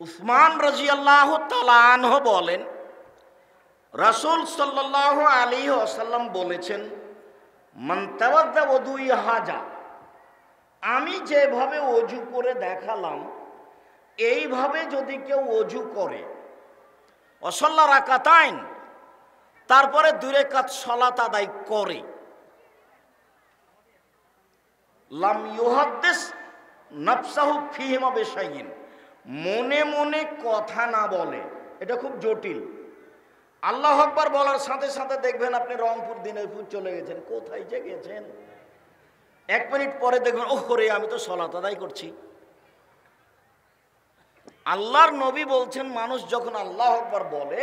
উসমান রাদিয়াল্লাহু তাআলা আনহু বলেন, রাসূল সাল্লাল্লাহু আলাইহি ওয়াসাল্লাম বলেছেন, মান তাওয়াদ্দা ওযুই হাজা, আমি যেভাবে ওযু করে দেখালাম এইভাবে যদি কেউ ওযু করে, ওয়াসাল্লা রাকাতাইন, তারপরে 2 রাকাত সালাত আদায় করে, লাম ইউহাদ্দিস নাফসাহু ফীহিমা বিশাইইন, মনে মনে কথা না বলে। এটা খুব জটিল। আল্লাহু আকবার বলার সাথে সাথে দেখবেন আপনি রংপুর দিনাজপুর চলে গেছেন, কোথায় যে গেছেন, 1 মিনিট পরে দেখবেন ওরে আমি তো সালাত আদায় করছি। আল্লাহর নবী বলছেন, মানুষ যখন আল্লাহু আকবার বলে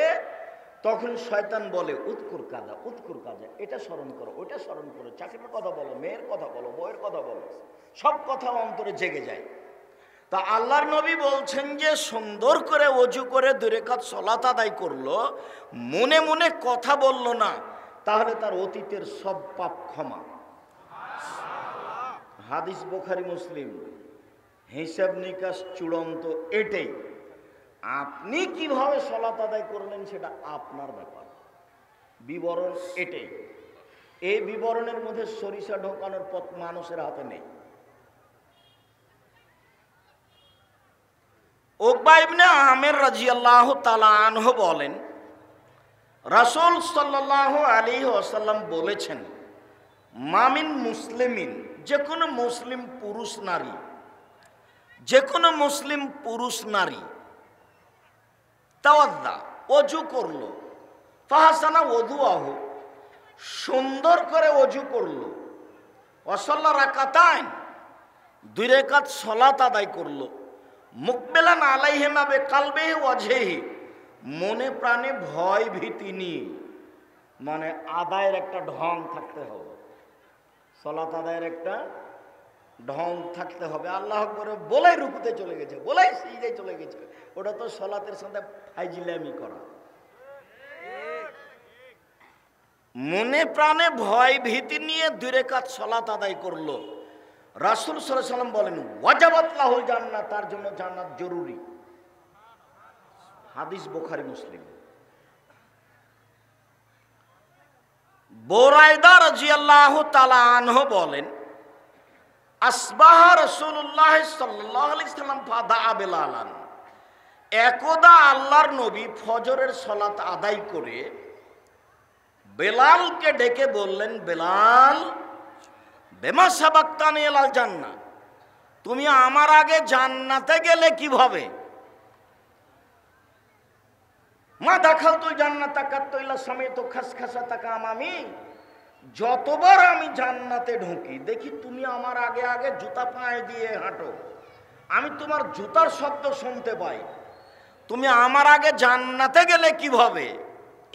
তখন শয়তান বলে উৎকুর কাজা, উৎকুর কাজা, এটা স্মরণ করো, ওইটা স্মরণ করো, চাকরির কথা বলো, মেয়ের কথা বলো, বউয়ের কথা বলো, সব কথা অন্তরে জেগে যায়। তা আল্লাহর নবী বলছেন যে সুন্দর করে ওযু করে 2 রাকাত সালাত আদায় করলো, মনে মনে কথা বলল না, তাহলে তার অতীতের সব পাপ ক্ষমা। হাদিস বুখারী মুসলিম, হিসাব নিকাশ চূড়ান্ত এটাই। আপনি কিভাবে সালাত আদায় করলেন সেটা আপনার ব্যাপার, বিবরণ এটাই। এই বিবরণের মধ্যে সরিষা ঢোকানোর পথ মানুষের হাতে নেই। উকবা ইবনে আমির রাদিয়াল্লাহু তাআলা আনহু বলেন, রাসূল সাল্লাল্লাহু আলাইহি ওয়াসাল্লাম বলেছেন, মামিন মুসলিমিন, যে কোনো মুসলিম পুরুষ নারী, যে কোনো মুসলিম পুরুষ নারী তাওয়াদ্দা, ওযু করলো, ফাহসানা ওযুআহু, সুন্দর করে ওযু করলো, ওয়াসাল্লা রাকাতাইন, 2 রাকাত সালাত আদায় করলো, মুকবিলান আলাইহিমা বিকালবিহি ওয়াজহিহি, মনে প্রাণে ভয় ভীতি নিয়ে, মানে আদায়ের একটা ঢং থাকতে হবে, সালাত আদায়ের একটা ঢং থাকতে হবে। আল্লাহু আকবার বলেই রুকুতে চলে গেছে, বলেই সিজদায় চলে গেছে, ওটা তো সালাতের সাথে ফাইজলামি করা। মনে প্রাণে ভয় ভীতি নিয়ে 2 রাকাত সালাত আদায় করলো, রাসূল সাল্লাল্লাহু আলাইহি ওয়াসাল্লাম বলেন, ওয়াজাবাত লাহুল জান্নাহ, তার জন্য জান্নাত জরুরি। হাদিস বুখারী মুসলিম। বুরায়দা রাদিয়াল্লাহু তাআলা আনহু বলেন, আসবাহা রাসূলুল্লাহ সাল্লাল্লাহু আলাইহি ওয়াসাল্লাম ফাদাআ বেলালান, একদা আল্লাহর নবী ফজরের সালাত আদায় করে বেলালকে ডেকে বললেন, বেলাল, বেমা সাবাক্তানি ইলাল জান্নাহ, তুমি আমার আগে জান্নাতে গেলে কিভাবে? মা দাখালতুল জান্নাতা কাত্তু ইল্লা সামিতু খাসখাসাতাকা আমামি, যতবার আমি জান্নাতে ঢুকি দেখি তুমি আমার আগে আগে জুতা পায়ে দিয়ে হাঁটো, আমি তোমার জুতার শব্দ শুনতে পাই, তুমি আমার আগে জান্নাতে গেলে কিভাবে?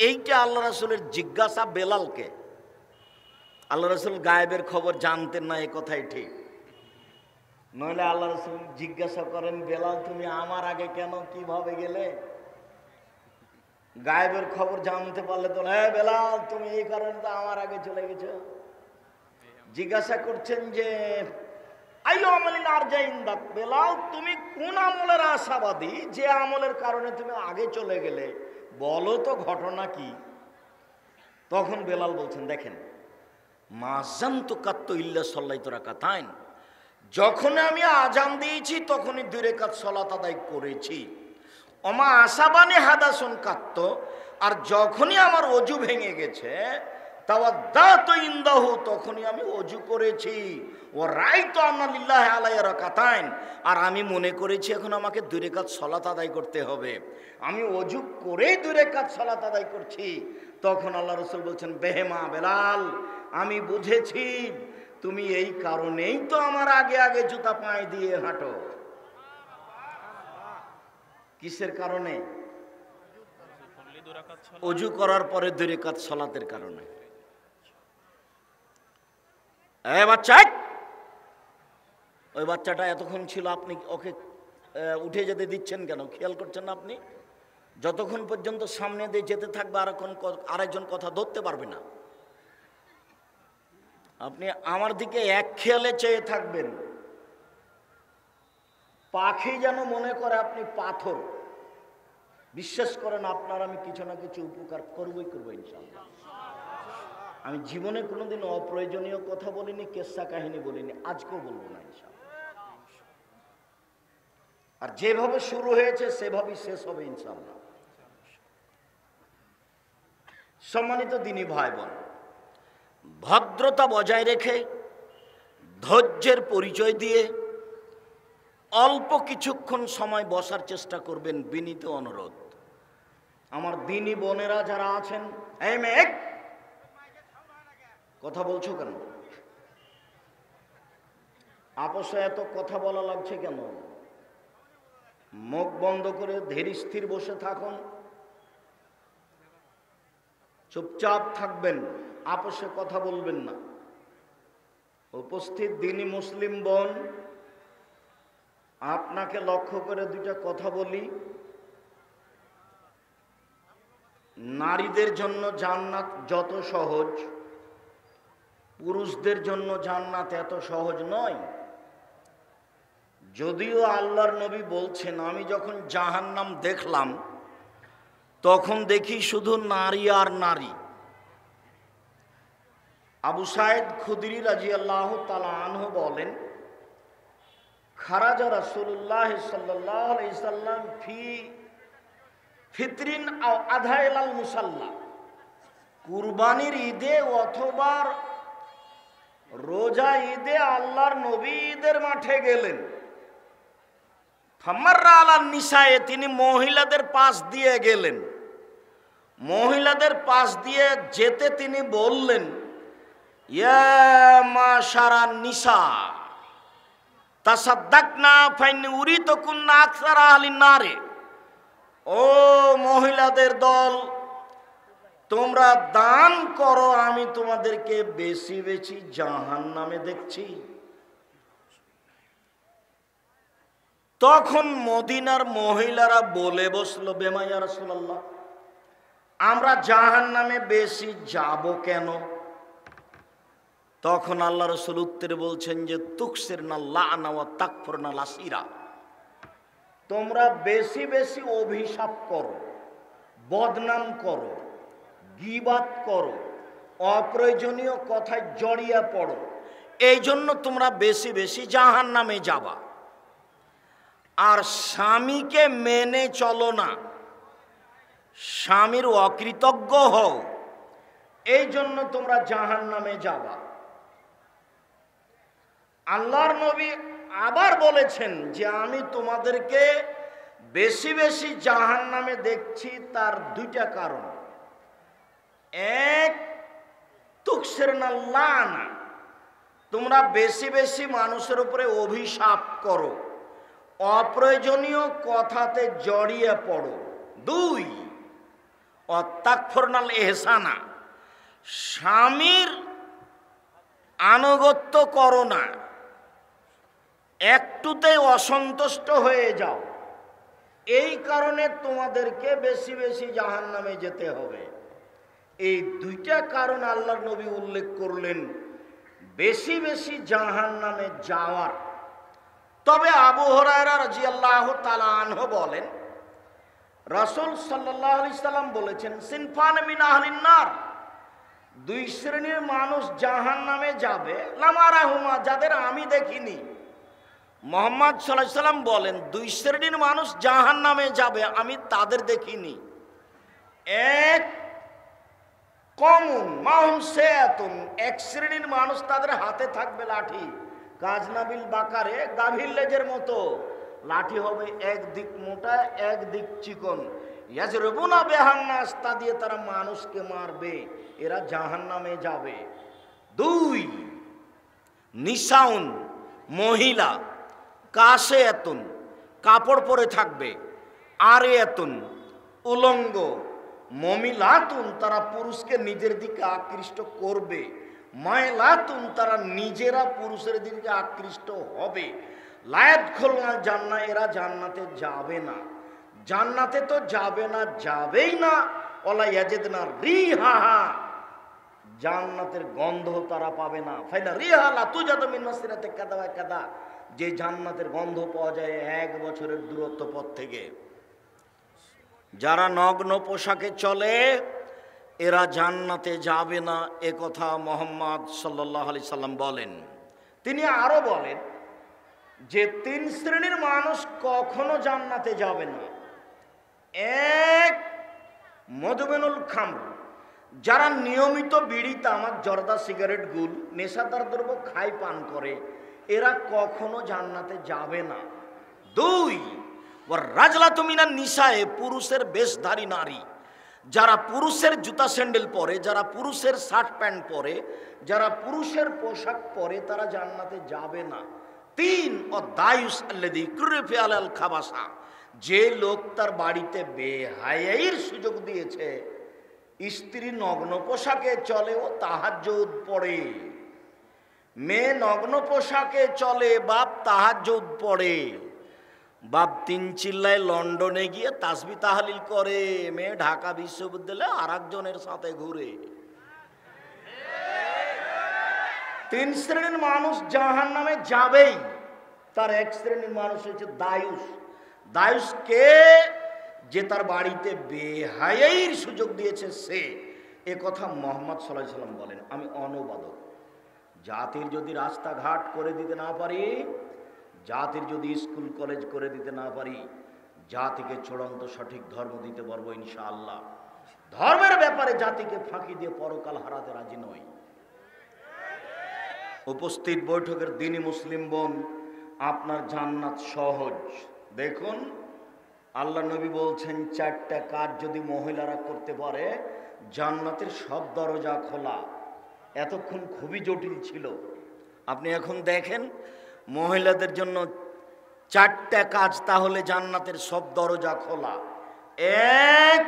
এইটা আল্লাহ রাসূলের জিজ্ঞাসা বেলালকে। আল্লাহ রাসূল গায়েবের খবর জানতেন না, এই কথাই ঠিক। নইলে আল্লাহ রাসূল জিজ্ঞাসা করেন, বেলাল তুমি আমার আগে কেন, কিভাবে গেলে? গায়েবের খবর জানতে পারলে তো, হ্যাঁ বেলাল তুমি এই কারণে তো আমার আগে চলে গেছো। জিজ্ঞাসা করছেন যে আইয়ু আমালিন আরজা ইনদাক, বেলাল তুমি কোন আমলের আশাবাদী, যে আমলের কারণে তুমি আগে চলে গেলে, বলো তো ঘটনা কি? তখন বেলাল বলছেন, দেখেন, মাযানতু কাত্তু ইল্লা সাল্লাইতু রাকাতাইন, যখন আমি আজান দিয়েছি তখনই 2 রাকাত সালাত আদায় করেছি। ওমা আসাবানি হাদাসুন কাত্ত, আর যখনই আমার ওযু ভেঙে গেছে, তাওয়াদ্দাতু ইনদাহু, তখনই আমি ওযু করেছি। ও রাইতু আন্না লিল্লাহি আলাইয়া রাকাতাইন, আর আমি মনে করেছি এখন আমাকে 2 রাকাত সালাত আদায় করতে হবে, আমি ওযু করেই 2 রাকাত সালাত আদায় করছি। তখন আল্লাহ রাসূল বলছেন, বেহেমা বেলাল, আমি বুঝেছি তুমি এই কারণেই তো আমার আগে আগে জুতা পায়ে দিয়ে হাঁটো। কিসের কারণে? ওযু করার পরে 2 রাকাত সালাতের কারণে। এই বাচ্চা, ওই বাচ্চাটা এতক্ষণ ছিল, আপনি ওকে উঠে যেতে দিচ্ছেন কেন? খেয়াল করছেন না আপনি? যতক্ষণ পর্যন্ত সামনে দিয়ে যেতে থাকবে আরেকজন কথা ধরতে পারবে না। আপনি আমার দিকে এক খেয়ালে চেয়ে থাকবেন, পাখি যেন মনে করে আপনি পাথর। বিশ্বাস করেন, আপনার আমি কিছু না কিছু উপকার করবই করবো ইনশাআল্লাহ। আমি জীবনে কোনোদিন অপ্রয়োজনীয় কথা বলিনি, কেসা কাহিনী বলিনি, আজকেও বলবো না ইনশাআল্লাহ। আর যেভাবে শুরু হয়েছে সেভাবেই শেষ হবে ইনশাআল্লাহ। সম্মানিত দিনী ভাই বোন, ভদ্রতা বজায় রেখে ধৈর্যের পরিচয় দিয়ে অল্প কিছুক্ষণ সময় বসার চেষ্টা করবেন, বিনীত অনুরোধ। আমার দিনী বোনেরা যারা আছেন, এই মেয়ে কথা বলছো কেন? আপোষে এত কথা বলা লাগছে কেন? মুখ বন্ধ করে ধীর স্থির বসে থাকুন, চুপচাপ থাকবেন, আপোষে কথা বলবেন না। উপস্থিত দিনী মুসলিম বোন, আপনাকে লক্ষ্য করে দুইটা কথা বলি। নারীদের জন্য জান্নাত যত সহজ, পুরুষদের জন্য জান্নাত এত সহজ নয়। যদিও আল্লাহর নবী বলছেন, আমি যখন জাহান্নাম দেখলাম তখন দেখি শুধু নারী আর নারী। আবু সাইদ খুদরি রাদিয়াল্লাহু তাআলা আনহু বলেন, খারাজা রাসূলুল্লাহ সাল্লাল্লাহু আলাইহি সাল্লাম ফি ফিতরিন আও আধাইলাল মুসাল্লা, কুরবানির ঈদে অথবা রোজা ঈদে আল্লাহর নবী ঈদের মাঠে গেলেন। ফামাররা আলান নিসায়ে, তিনি মহিলাদের পাশ দিয়ে গেলেন। মহিলাদের পাশ দিয়ে যেতে তিনি বললেন, ইয়া মাশারান নিসা তাসাদ্দাকনা ফাইন্নী উরিতুকুন্না আকসারা আহলিন নারে। ও মহিলাদের দল, তোমরা দান করো, আমি তোমাদেরকে বেশি বেশি জাহান্নামে দেখছি। তখন মদিনার মহিলারা বলে বসলো, বেমা ইয়া রাসূলুল্লাহ, আমরা জাহান্নামে বেশি যাব কেন? তখন আল্লাহ রাসূল উত্তরে বলছেন যে, তুকসিরনা লা'না ওয়া তাকফুরনা লাসিরা, তোমরা বেশি বেশি অভিশাপ করো, বদনাম করো, গীবাত করো, অপ্রয়োজনীয় কথায় জড়িয়ে পড়ো, এই জন্য তোমরা বেশি বেশি জাহান্নামে যাবা। আর স্বামীকে মেনে চলো না, স্বামীর অকৃতজ্ঞ হও, এই জন্য তোমরা জাহান্নামে যাবা। আল্লাহর নবী আবার বলেছেন যে, আমি তোমাদেরকে বেশি বেশি জাহান্নামে দেখছি, তার দুইটা কারণ। এক, তুকসিরনা লা'না, তোমরা বেশি বেশি মানুষের উপরে অভিশাপ করো, অপ্রয়োজনীয় কথাতে জড়িয়ে পড়ো। দুই, অত্যাকফুরনাল ইহসানা, স্বামীর আনুগত্য করো না, একটুতেই অসন্তুষ্ট হয়ে যাও, এই কারণে তোমাদেরকে বেশি বেশি জাহান্নামে যেতে হবে। এই দুইটা কারণ আল্লাহর নবী উল্লেখ করলেন বেশি বেশি জাহান্নামে যাওয়ার। তবে আবু হুরায়রা রাদিয়াল্লাহু তাআলা আনহু বলেন, রাসূল সাল্লাল্লাহু আলাইহি সাল্লাম বলেছেন, সিনফান মিন আহলিন নার, দুই শ্রেণীর মানুষ জাহান্নামে যাবে, লামারাহুমা, যাদের আমি দেখিনি। মুহাম্মদ সাল্লাল্লাহু আলাইহি সাল্লাম বলেন, দুই শ্রেণীর মানুষ জাহান্নামে যাবে, আমি তাদের দেখিনি। এক, কওমুন মাহুম সায়াতুন, এক শ্রেণীর মানুষ, তাদের হাতে থাকবে লাঠি, কাজনাবিল বাকারে, গাভীর লেজের মতো লাঠি হবে, একদিক মোটা একদিক চিকন। ইয়াজরুবুনা বিহান নাস, তা দিয়ে তারা মানুষকে মারবে, এরা জাহান্নামে যাবে। দুই, নিসাউন, মহিলা, কাশে এতুন, কাপড় পরে থাকবে, আর এতুন, উলঙ্গ, মমিলাতুন, তারা পুরুষকে নিজের দিকে আকৃষ্ট করবে, মায়লাতুন, তারা নিজেরা পুরুষের দিকে আকৃষ্ট হবে। লায়াদখুলুল জান্নাহ, এরা জান্নাতে যাবে না। জান্নাতে তো যাবে না, যাবেই না। ওয়ালা ইয়াজিদনা রিহাহা, জান্নাতের গন্ধ তারা পাবে না। ফাইনা রিহা লা তুজাদু মিন মাসিরাতি কাদা ওয়া কাদা, যে জান্নাতের গন্ধ পাওয়া যায় 1 বছরের দূরত্ব পথ থেকে। যারা নগ্ন পোশাকে চলে এরা জান্নাতে যাবে না, এ কথা মুহাম্মদ সাল্লাল্লাহু আলাইহি সাল্লাম বলেন। তিনি আরো বলেন যে 3 শ্রেণীর মানুষ কখনো জান্নাতে যাবে না। এক, মদমেনুল খামর, যারা নিয়মিত বিড়ি, তামাক, জর্দা, সিগারেট, গুল, নেশাদার দ্রব্য খায়, পান করে, এরা কখনো জান্নাতে যাবে না। 2, ওয়ার রাজলাতু মিনান নিসায়ে, পুরুষের বেশধারী নারী, যারা পুরুষের জুতা স্যান্ডেল পরে, যারা পুরুষের শার্ট প্যান্ট পরে, যারা পুরুষের পোশাক পরে, তারা জান্নাতে যাবে না। 3, ও দায়ুস আল্লাযী কুরফি আলাল খাবাসা, যে লোক তার বাড়িতে বেহায়াইর সুযোগ দিয়েছে, স্ত্রী নগ্ন পোশাকে চলে ও তাহাজ্জুদ পড়ে, মেয়ে নগ্ন পোশাকে চলে, বাপ তাহাজ্জুদ পড়ে, বাপ 3 চিল্লায় লন্ডনে গিয়ে তাসবিহ তাহলিল করে, মেয়ে ঢাকা বিশ্ববিদ্যালয়ে আরেকজনের সাথে ঘুরে। 3 শ্রেণীর মানুষ জাহান্নামে যাবেই। তার 1 শ্রেণীর মানুষ হচ্ছে দায়ুস। দায়ুস কে? যে তার বাড়িতে বেহায়াইর সুযোগ দিয়েছে সে। এ কথা মুহাম্মদ সাল্লাল্লাহু আলাইহি সাল্লাম বলেন। আমি অনুবাদক। জাতির যদি রাস্তাঘাট করে দিতে না পারি, জাতির যদি স্কুল কলেজ করে দিতে না পারি, জাতিকে চূড়ান্ত সঠিক ধর্ম দিতে পারবো ইনশাআল্লাহ। ধর্মের ব্যাপারে জাতিকে ফাঁকি দিয়ে পরকাল হারাতে রাজি নই। উপস্থিত বৈঠকের দিনী মুসলিম বোন, আপনার জান্নাত সহজ। দেখুন, আল্লাহ নবী বলছেন 4টা কাজ যদি মহিলারা করতে পারে জান্নাতের সব দরজা খোলা। এতক্ষণ খুবই জটিল ছিল, আপনি এখন দেখেন মহিলাদের জন্য 4টা কাজ, তাহলে জান্নাতের সব দরজা খোলা। 1,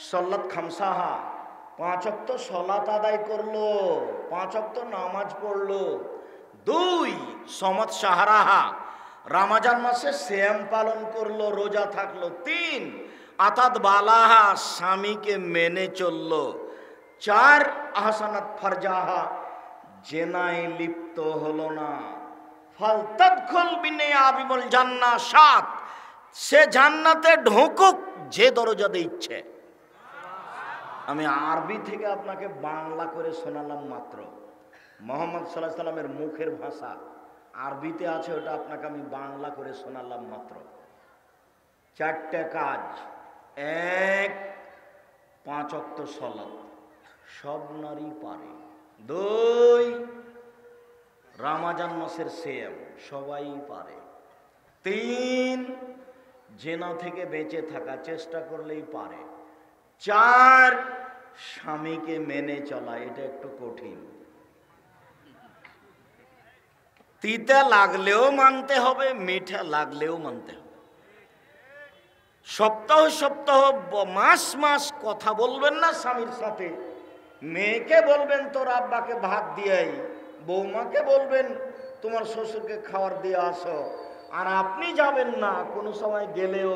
সলাত খামসাহা, 5 ওয়াক্ত সলাত আদায় করলো, 5 ওয়াক্ত নামাজ পড়লো। 2, সমাত শাহরাহা, রমজান মাসে সিয়াম পালন করলো, রোজা থাকলো। 3, আতাত বালাহা, স্বামীকে মেনে চললো। 4, আহসানাত ফারজাহা, জেনায় লিপ্ত হলো না। ফালতাদখুল বিনিয়াবিল জান্নাহ। 7, সে জান্নাতে ঢুকুক যে দরজা দিয়ে ইচ্ছে। আমি আরবি থেকে আপনাকে বাংলা করে শোনালাম মাত্র। মুহাম্মদ সাল্লাল্লাহু আলাইহি সাল্লামের মুখের ভাষা আরবিতে আছে, ওটা আপনাকে আমি বাংলা করে শোনালাম মাত্র। 4টা কাজ। 1, 5 ওয়াক্ত সালাত, সব নারী পারে। 2, রমজান মাসের সিয়াম, সবাই পারে। 3, জেনা থেকে বেঁচে থাকা, চেষ্টা করলেই পারে। 4, স্বামীকে মেনে চলা, এটা একটু কঠিন। তিতা লাগলেও মানতে হবে, মিঠা লাগলেও মানতে হবে। সপ্তাহ সপ্তাহ, মাস মাস কথা বলবেন না স্বামীর সাথে। মেয়েকে বলবেন তোর আব্বাকে ভাত দিয়াই, বৌমাকে বলবেন তোমার শ্বশুরকে খাবার দিয়ে আসো, আর আপনি যাবেন না। কোনো সময় গেলেও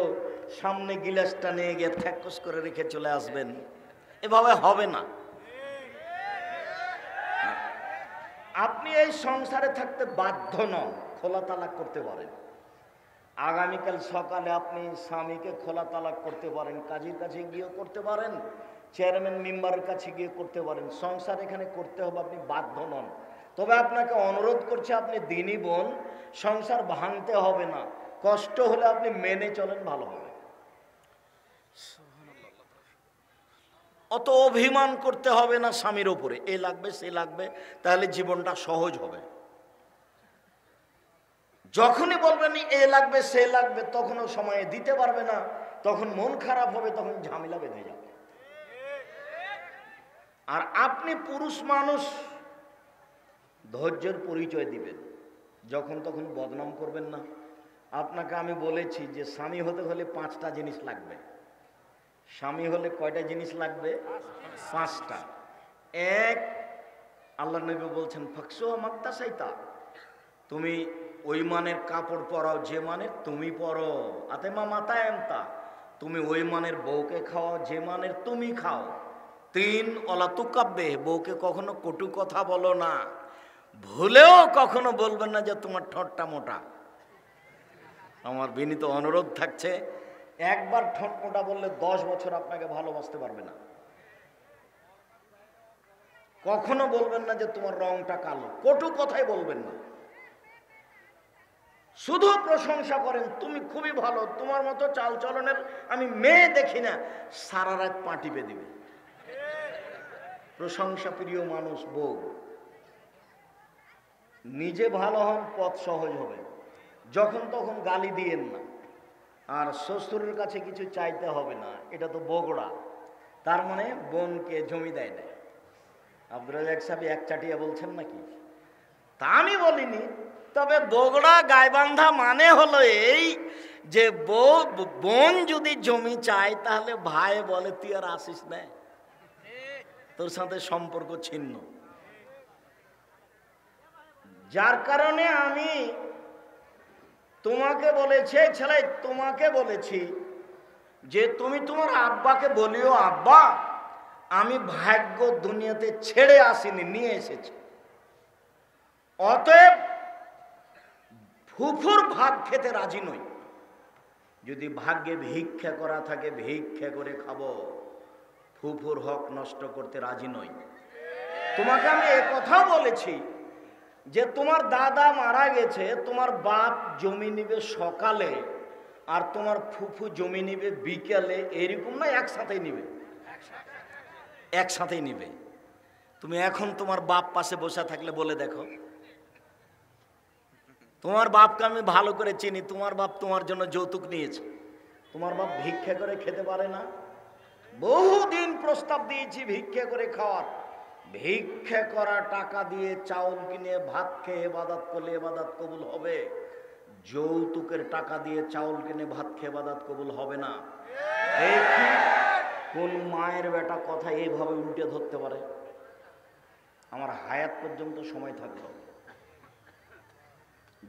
সামনে গিলাসটা নিয়ে গিয়ে থ্যাকস করে রেখে চলে আসবেন। এভাবে হবে না। আপনি এই সংসারে থাকতে বাধ্য নন, খোলা তালাক করতে পারেন। আগামীকাল সকালে আপনি স্বামীকে খোলা তালাক করতে পারেন, কাজীর কাছে গিয়ে করতে পারেন, চেয়ারম্যান মেম্বারের কাছে গিয়ে করতে পারেন। সংসার এখানে করতে হবে, আপনি বাধ্য নন। তবে আপনাকে অনুরোধ করছে, আপনি দিনী বোন, সংসার ভাঙতে হবে না, কষ্ট হলে আপনি মেনে চলেন, ভালো হবে। অত অভিমান করতে হবে না স্বামীর ওপরে, এ লাগবে সে লাগবে, তাহলে জীবনটা সহজ হবে। যখনই বলবেন এ লাগবে সে লাগবে, তখনও সময়ে দিতে পারবে না, তখন মন খারাপ হবে, তখন ঝামেলা বেঁধে যাবে। আর আপনি পুরুষ মানুষ, ধৈর্যের পরিচয় দিবেন, যখন তখন বদনাম করবেন না। আপনাকে আমি বলেছি যে স্বামী হতে হলে 5টা জিনিস লাগবে। স্বামী হলে কয়টা জিনিস লাগবে? 5টা। 1, আল্লাহ নবী বলছেন ফাকসু মাক্তাসাইতা, তুমি ওই মানের কাপড় পরাও যে মানের তুমি পরো। আতেমা মাতা এমতা, তুমি ওই মানের বউকে খাওয়াও যে মানের তুমি খাও। 3, অলা তুকাব্বে, বউকে কখনো কটু কথা বলো না, ভুলেও কখনো বলবেন না যে তোমার ঠোঁটটা মোটা। আমার বিনীত অনুরোধ থাকছে, একবার ঠোঁট মোটা বললে 10 বছর আপনাকে ভালোবাসতে পারবে না। কখনো বলবেন না যে তোমার রংটা কালো, কটু কথাই বলবেন না, শুধু প্রশংসা করেন, তুমি খুবই ভালো, তোমার মতো চাল চলনের আমি মেয়ে দেখি না, সারা রাত পা টিপে দিবে। প্রশংসা প্রিয় মানুষ বউ। নিজে ভালো হন, পথ সহজ হবে। যখন তখন গালি দিয়েন না, আর শ্বশুরের কাছে কিছু চাইতে হবে না, এটা তো বগড়া, তার মানে বোনকে জমি দেয় না। আব্দুল রাজাক সাহেব এক চাটিয়া বলছেন নাকি? তা আমি বলিনি, তবে বগড়া গাইবান্ধা মানে হলো এই যে বোন যদি জমি চায় তাহলে ভাই বলে তুই আর আসিস না, তোর সাথে সম্পর্ক ছিন্ন। যার কারণে আমি তোমাকে বলেছি, ছেলে তোমাকে বলেছি যে তুমি তোমার আব্বাকে বলিও, আব্বা আমি ভাগ্য দুনিয়াতে ছেড়ে আসিনি, নিয়ে এসেছি। অতএব ফুফুর ভাগ খেতে রাজি নই। যদি ভাগ্যে ভিক্ষা করা থাকে ভিক্ষা করে খাবো, ফুফুর হক নষ্ট করতে রাজি নই। তোমাকে আমি এ কথাও বলেছি যে তোমার দাদা মারা গেছে, তোমার বাপ জমি নিবে সকালে আর তোমার ফুফু জমি নিবে বিকেলে, এরকম না, একসাথেই নিবে, একসাথেই নিবে। তুমি এখন তোমার বাপ পাশে বসে থাকলে বলে দেখো, তোমার বাপকে আমি ভালো করে চিনি, তোমার বাপ তোমার জন্য যৌতুক নিয়েছে, তোমার বাপ ভিক্ষা করে খেতে পারে না। বহুদিন প্রস্তাব দিয়েছি ভিক্ষা করে খাওয়ার, ভিক্ষা করা টাকা দিয়ে চাউল কিনে ভাত খেয়ে ইবাদত করলে ইবাদত কবুল হবে, যৌতুকের টাকা দিয়ে চাউল কিনে ভাত খেয়ে ইবাদত কবুল হবে না। দেখি কোন মায়ের বেটা কথা এইভাবে উল্টে ধরতে পারে। আমার হায়াত পর্যন্ত সময় থাকলো।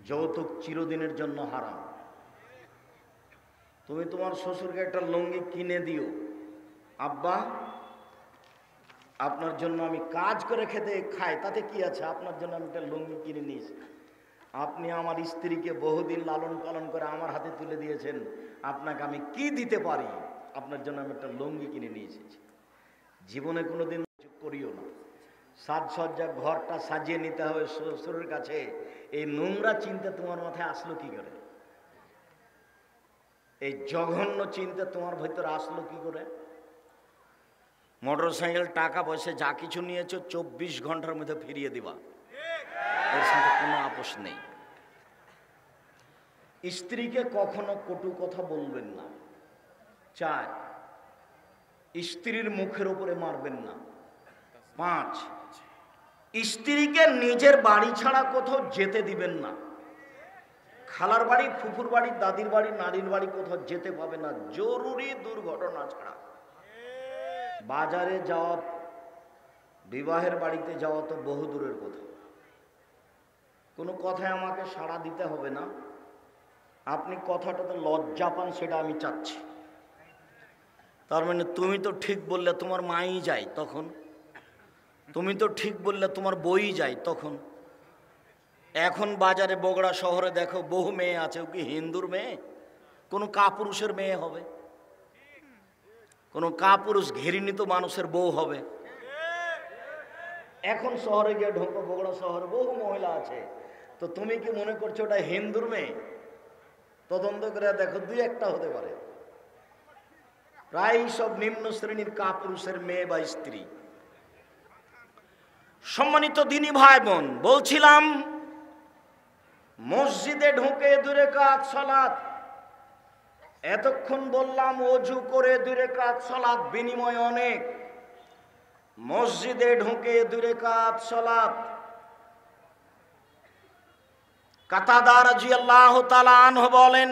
যৌতুক চিরদিনের জন্য হারাম। তুমি তোমার শ্বশুরকে একটা লুঙ্গি কিনে দিও, আব্বা আপনার জন্য আমি কাজ করে খেতে খাই, তাতে কি আছে, আপনার জন্য আমি একটা লুঙ্গি কিনে নিয়েছি। আপনি আমার স্ত্রীকে বহুদিন লালন পালন করে আমার হাতে তুলে দিয়েছেন, আপনাকে আমি কি দিতে পারি, আপনার জন্য আমি একটা লুঙ্গি কিনে নিয়ে এসেছি। জীবনে কোনোদিন করিও না। সাজসজ্জা ঘরটা সাজিয়ে নিতে হবে শ্বশুরের কাছে, এই নোংরা চিন্তা তোমার মাথায় আসলো কি করে? এই জঘন্য চিন্তা তোমার ভিতরে আসলো কি করে? মোটর সাইকেল টাকা পয়সা যা কিছু নিয়েছো 24 ঘন্টার মধ্যে ফিরিয়ে দিবা, এর সাথে কোনো আপোষ নেই। স্ত্রীকে কখনো কটু কথা বলবেন না। 4, স্ত্রীর মুখের উপরে মারবেন না। 5, স্ত্রীকে নিজের বাড়ি ছাড়া কোথাও যেতে দিবেন না। খালার বাড়ি, ফুফুর বাড়ি, দাদির বাড়ি, নারীর বাড়ি কোথাও যেতে পাবে না, জরুরি দুর্ঘটনা ছাড়া। বাজারে যাওয়া, বিবাহের বাড়িতে যাওয়া তো বহু দূরের কথা। কোনো কথায় আমাকে সাড়া দিতে হবে না। আপনি কথাটাতে লজ্জা পান সেটা আমি চাচ্ছি। তার মানে তুমি তো ঠিক বললে তোমার মাই যায় তখন, তুমি তো ঠিক বললে তোমার বই যায় তখন। এখন বাজারে বগুড়া শহরে দেখো বহু মেয়ে আছে, ও কি হিন্দুর মেয়ে? কোনো কাপুরুষের মেয়ে হবে? কোনো কাপুরুষ ঘৃণিত মানুষের বউ হবে? এখন শহরে গিয়ে ঢোকো, বগুড়া শহরে বহু মহিলা আছে, তো তুমি কি মনে করছো ওটা হিন্দুর মেয়ে? তদন্ত করে দেখো 2-1টা হতে পারে। প্রায় সব নিম্ন শ্রেণীর কাপুরুষের মেয়ে বা স্ত্রী। সম্মানিত দিনী ভাই বোন, বলছিলাম মসজিদে ঢুকে 2 রাকাত সালাত, এতক্ষণ বললাম ওযু করে 2 রাকাত সালাত, বিনিময় অনেক। মসজিদে ঢুকে 2 রাকাত সালাত। কাতাদা রাদিয়াল্লাহু তাআলা আনহু বলেন,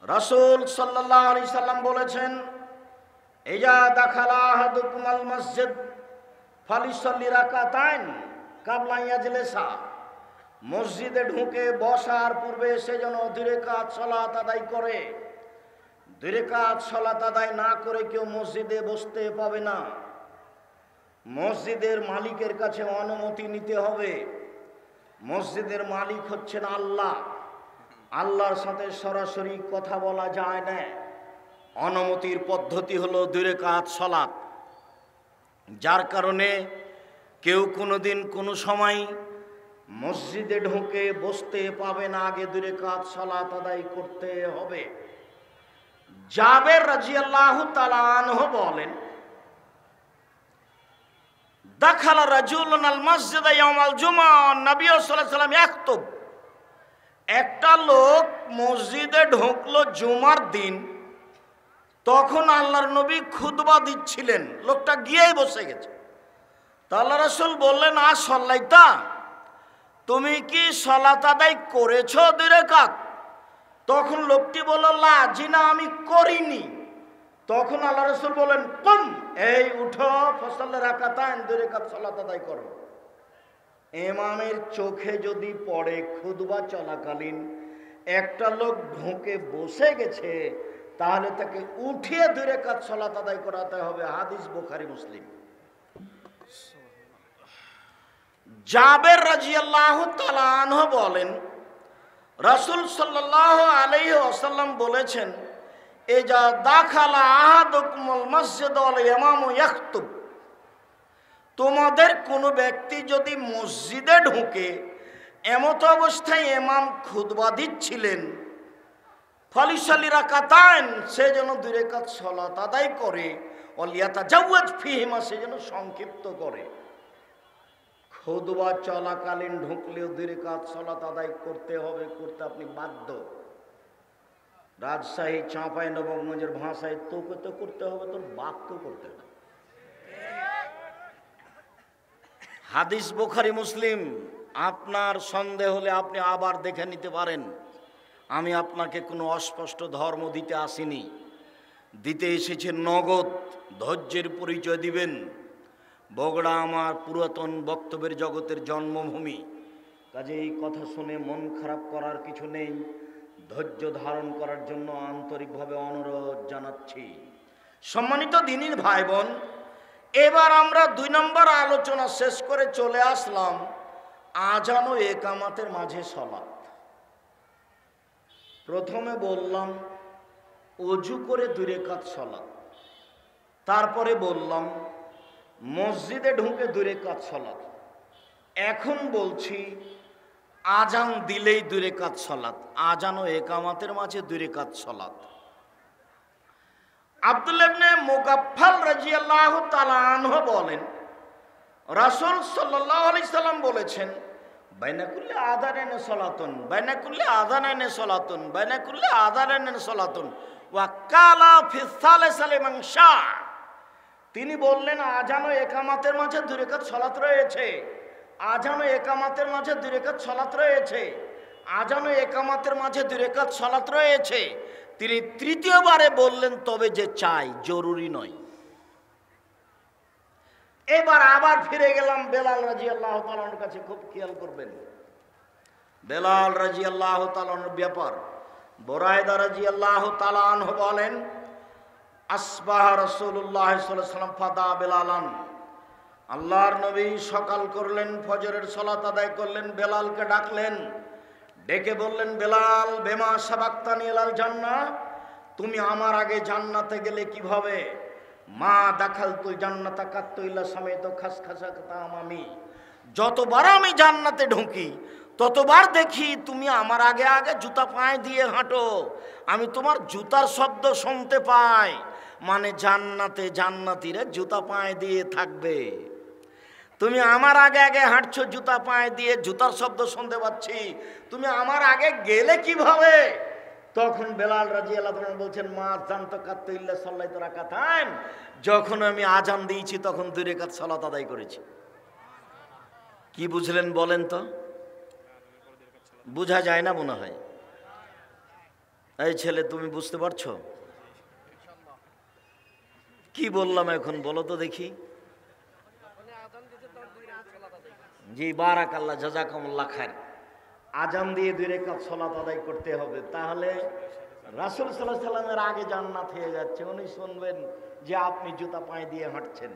রাসূল সাল্লাল্লাহু আলাইহি সাল্লাম বলেছেন, ইজা দাখালা আহাদুকুমাল মসজিদ ফালিসাল্লি রাকাতাইন কাবলা ইয়াজলিসা। মসজিদে ঢুকে বসার পূর্বে সে যেন 2 রাকাত সালাত আদায় করে। 2 রাকাত সালাত আদায় না করে কেউ মসজিদে বসতে পাবে না। মসজিদের মালিকের কাছে অনুমতি নিতে হবে। মসজিদের মালিক হচ্ছেন আল্লাহ। আল্লাহর সাথে সরাসরি কথা বলা যায় না। অনুমতির পদ্ধতি হলো 2 রাকাত সালাত। যার কারণে কেউ কোনোদিন কোনো সময় মসজিদে ঢুকে বসতে পাবে না, আগে 2 রাকাত সালাত আদায় করতে হবে। জাবের রাদিয়াল্লাহু তাআলা আনহু বলেন, দাখালা রাজুলুন আল মসজিদ ইয়াউমাল জুমআ নবী সাল্লাল্লাহু আলাইহি ওয়াসাল্লাম ইয়াখতুব। একটা লোক মসজিদে ঢুকলো জুমার দিন, তখন আল্লাহর নবী খুতবা দিচ্ছিলেন, লোকটা গিয়েই বসে গেছে। তা আল্লাহ রাসূল বললেন, সল্লাইতা, তুমি কি সালাত আদায় করেছো 2 রাকাত? তখন লোকটি বলল, লা, জি না, আমি করিনি। তখন আল্লাহ রাসূল বলেন, কুম, এই উঠো, ফাসাল্লি রাকাতাইন, 2 রাকাত সালাত আদায় করো। ইমামের চোখে যদি পড়ে খুতবা চলাকালীন একটা লোক ঢুকে বসে গেছে, তাহলে তাকে উঠিয়ে 2 রাকাত সালাত আদায় করাতে হবে। হাদিস বুখারী মুসলিম। জাবের রাদিয়াল্লাহু তাআলা আনহু বলেন, রাসূল সাল্লাল্লাহু আলাইহি ওয়াসাল্লাম বলেছেন, ইজা দাখালা আহাদুকুমুল মসজিদ ওয়াল ইমামু ইয়াখতুব। তোমাদের কোনো ব্যক্তি যদি মসজিদে ঢুকে এমত অবস্থায় ইমাম খুতবা দিচ্ছিলেন, ফালিসাল্লি রাকাতাইন, সে যেন 2 রাকাত সালাত আদায় করে, ওয়ালিয়াতাজাওয়াজ ফিহিমা, সে যেন সংক্ষিপ্ত করে। খুতবা চলাকালীন ঢুকলেও 2 রাকাত সালাত আদায় করতে হবে, করতে আপনি বাধ্য। রাজশাহী চাঁপাইনবাবগঞ্জের ভাষায় তোকে তো করতে হবে, তোর বাক্য করতে হবে। হাদিস বুখারী মুসলিম। আপনার সন্দেহ হলে আপনি আবার দেখে নিতে পারেন। আমি আপনাকে কোনো অস্পষ্ট ধর্ম দিতে আসিনি, দিতে এসেছে নগদ ধৈর্যের পরিচয় দিবেন। বগুড়া আমার পুরাতন বক্তব্যের জগতের জন্মভূমি, কাজে এই কথা শুনে মন খারাপ করার কিছু নেই। ধৈর্য ধারণ করার জন্য আন্তরিকভাবে অনুরোধ জানাচ্ছি। সম্মানিত দ্বীনি ভাই বোন, এবার আমরা 2 নম্বর আলোচনা শেষ করে চলে আসলাম আজান ও একামাতের মাঝে সালাত। প্রথমে বললাম ওযু করে 2 রাকাত সালাত, তারপরে বললাম মসজিদে ঢুকে 2 রাকাত সালাত, এখন বলছি আজান দিলেই 2 রাকাত সালাত, আজান ও একামাতের মাঝে 2 রাকাত সালাত। আব্দুল্লাহ ইবনে মুগাফফাল রাদিয়াল্লাহু তাআলা আনহু বলেন, রাসূল সাল্লাল্লাহু আলাইহি সাল্লাম বলেছেন, বাইনা কুল্লি আযানাইন সালাতুন, বাইনা কুল্লি আযানাইন সালাতুন, বাইনা কুল্লি আযানাইন সালাতুন, ওয়া কালা ফি সালিসি লিমান শা। তিনি বললেন, আজান ও একামাতের মাঝে 2 রাকাত সালাত রয়েছে, আজান ও একামাতের মাঝে 2 রাকাত সালাত রয়েছে, আজান ও একামাতের মাঝে 2 রাকাত সালাত রয়েছে। তিনি তৃতীয়বারে বললেন, তবে যে চাই, জরুরি নয়। এবার আবার ফিরে গেলাম বেলাল রাদিয়াল্লাহু তাআলার কাছে। খুব খেয়াল করবেন বেলাল রাদিয়াল্লাহু তাআলার ব্যাপার। বুরায়দা রাদিয়াল্লাহু তাআলা আনহু বলেন, আসবাহ রাসূলুল্লাহ সাল্লাল্লাহু আলাইহি ওয়াসাল্লাম ফাদা বেলালান। আল্লাহর নবী সকাল করলেন, ফজরের সালাত আদায় করলেন, বেলালকে ডাকলেন, ডেকে বললেন, বেলাল, বেমা সাবাক্তানি ইলাল জান্নাহ, তুমি আমার আগে জান্নাতে গেলে কিভাবে? মা দাখালতুল জান্নাতা কাত্তু ইল্লা সামাইতু খাসখাসাতা আমামি। যতবার আমি জান্নাতে ঢুকি ততবার দেখি তুমি আমার আগে আগে জুতা পায়ে দিয়ে হাঁটো, আমি তোমার জুতার শব্দ শুনতে পাই। মানে জান্নাতে জান্নাতীরা জুতা পায়ে দিয়ে থাকবে, তুমি আমার আগে আগে হাঁটছো জুতা পায়ে দিয়ে, জুতার শব্দ শুনতে পাচ্ছি, তুমি আমার আগে গেলে কিভাবে? তখন বেলাল রাদিয়াল্লাহু আনহু বলছেন, মা জানতো কাত্তু ইল্লা সাল্লাইতু রাকাতাইন, যখন আমি আজান দিয়েছি তখন 2 রাকাত সালাত আদায় করেছি। কি বুঝলেন বলেন তো? বোঝা যায় না মনে হয়। এই ছেলে, তুমি বুঝতে পারছো কি বললাম এখন? বলো তো দেখি। জি, বারাকাল্লাহ, জাযাকুমুল্লাহ খায়র। আজান দিয়ে 2 রাকাত সালাত আদায় করতে হবে, তাহলে রাসূল সাল্লাল্লাহু আলাইহি সাল্লামের আগে জান্নাত হয়ে যাচ্ছে। উনি শুনবেন যে আপনি জুতা পায়ে দিয়ে হাঁটছেন।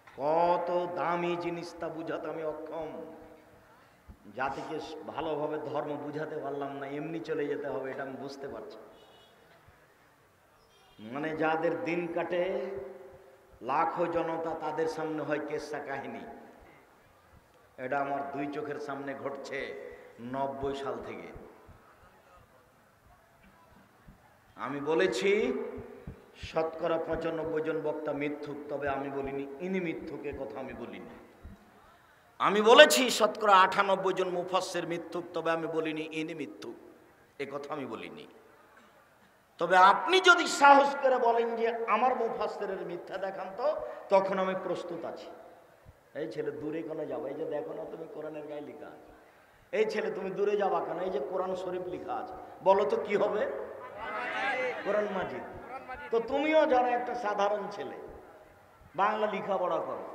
কত দামি জিনিস তা বুঝাতে আমি অক্ষম। জাতিকে ভালোভাবে ধর্ম বুঝাতে পারলাম না, এমনি চলে যেতে হবে, এটা আমি বুঝতে পারছি। মানে যাদের দিন কাটে লাখো জনতা, তাদের সামনে হয় কেসা কাহিনী। এটা আমার দুই চোখের সামনে ঘটছে 90 সাল থেকে। আমি বলেছি শতকরা 95 জন বক্তা মিথ্যুক, তবে আমি বলিনি ইনি মিথ্যুক, এ কথা আমি বলিনি। আমি বলেছি শতকরা 98 জন মুফাসসির মিথ্যুক, তবে আমি বলিনি ইনি মিথ্যুক, এ কথা আমি বলিনি। তবে আপনি যদি সাহস করে বলেন যে আমার মুফাসসিরের মিথ্যা দেখান, তো তখন আমি প্রস্তুত আছি। এই ছেলে দূরে কেন যাবো? এই যে দেখো না তুমি কোরআনের গায়ে লেখা আছে। এই ছেলে তুমি দূরে যাবা কেন? এই যে কোরআন শরীফ লেখা আছে। বলো তো কি হবে? কোরআন মাজিদ। তো তুমিও যারা একটা সাধারণ ছেলে, বাংলা লেখাপড়া করো,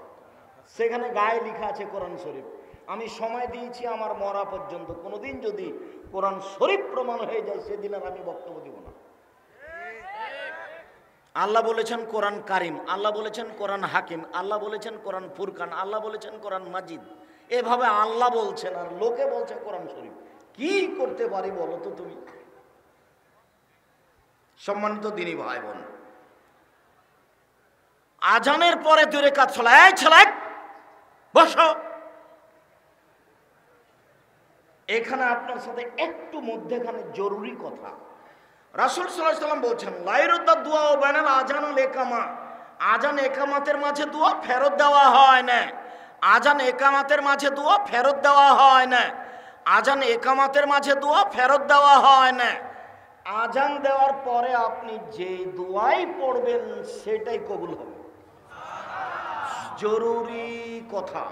সেখানে গায়ে লেখা আছে কোরআন শরীফ। আমি সময় দিয়েছি আমার মরা পর্যন্ত, কোনোদিন যদি কোরআন শরীফ প্রমাণ হয়ে যায় সেদিন আর আমি বক্তব্য দিব না। আল্লাহ বলেছেন কোরআন কারিম, আল্লাহ বলেছেন কোরআন হাকিম, আল্লাহ বলেছেন কোরআন ফুরকান, আল্লাহ বলেছেন কোরআন মাজিদ। এভাবে আল্লাহ বলছেন আর লোকে বলছে কোরআন শরীফ। কি করতে পারি বলো তো তুমি? সম্মানিত দিনী ভাই বোন, আজানের পরে 2 রাকাত সালাত। এই ছেলে বসো। এখানে আপনার সাথে একটু মধ্যেখানে জরুরি কথা। রাসূল সাল্লাল্লাহু আলাইহি ওয়াসাল্লাম বলছেন লাইরুদ্দা দুয়া ও বানাল আজান আল ইকামা। আজান একামাতের মাঝে দোয়া ফেরত দেওয়া হয় না। আজান একামাতের মাঝে দোয়া ফেরত দেওয়া হয় না। আজান একামাতের মাঝে দোয়া ফেরত দেওয়া হয় না। আজান দেওয়ার পরে আপনি যে দোয়াই পড়বেন সেটাই কবুল হবে। জরুরি কথা,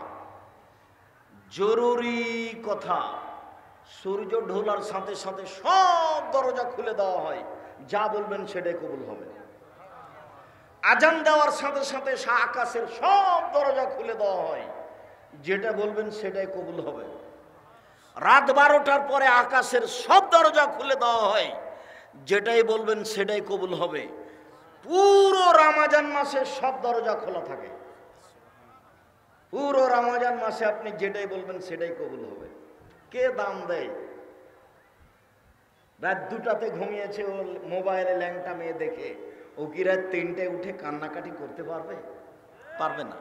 জরুরি কথা। সূর্য ঢোলার সাথে সাথে সব দরজা খুলে দেওয়া হয়, যা বলবেন সেটাই কবুল হবে। আজান দেওয়ার সাথে সাথে আকাশের সব দরজা খুলে দেওয়া হয়, যেটা বলবেন সেটাই কবুল হবে। রাত 12টার পরে আকাশের সব দরজা খুলে দেওয়া হয়, যেটাই বলবেন সেটাই কবুল হবে। পুরো রমজান মাসে সব দরজা খোলা থাকে। পুরো রমজান মাসে আপনি যেটাই বলবেন সেটাই কবুল হবে। কে দাম দেয়? রাত 2টাতে ঘুমিয়েছে ও মোবাইলে ল্যাংটা মেয়ে দেখে, ও কি রাত 3টায় উঠে কান্নাকাটি করতে পারবে? পারবে না।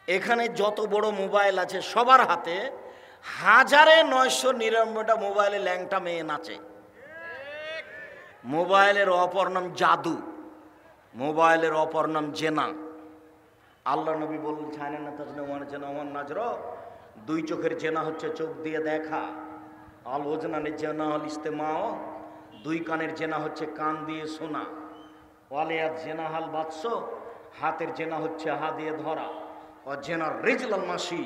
এখানে যত বড় মোবাইল আছে সবার হাতে 1999টা মোবাইলে ল্যাংটা মেয়ে নাচে। মোবাইলের অপর নাম জাদু, মোবাইলের অপর নাম জেনা। আল্লাহ নবী বলছেন না তাজনা ওয়ান জেনা ওয়ান নাজর, 2 চোখের জেনা হচ্ছে চোখ দিয়ে দেখা। আল ওজনানের জেনা হল ইস্তেমাও, 2 কানের জেনা হচ্ছে কান দিয়ে শোনা। ওয়ালিয়াত জেনা হাল বাদস, হাতের জেনা হচ্ছে হাত দিয়ে ধরা। ও জেনার রিজলাল মাসি,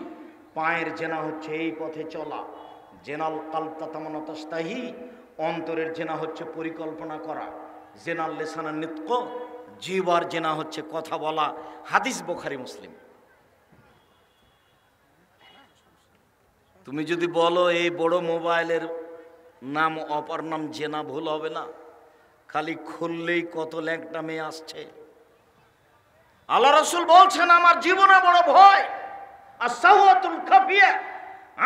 পায়ের জেনা হচ্ছে এই পথে চলা। জেনাল কালতা তামানা তাস্তাহি, অন্তরের জেনা হচ্ছে পরিকল্পনা করা। জেনাল লেসানা নিত্য, জিহ্বার জেনা হচ্ছে কথা বলা। হাদিস বুখারী মুসলিম। তুমি যদি বলো এই বড় মোবাইলের নাম অপর নাম জেনা, ভুল হবে না। খালি খুললেই কত ল্যাংটা মেয়ে আসছে। আল্লাহ রাসূল বলছেন আমার জীবনে বড় ভয় আস-সাওয়াতুল খাফিয়া,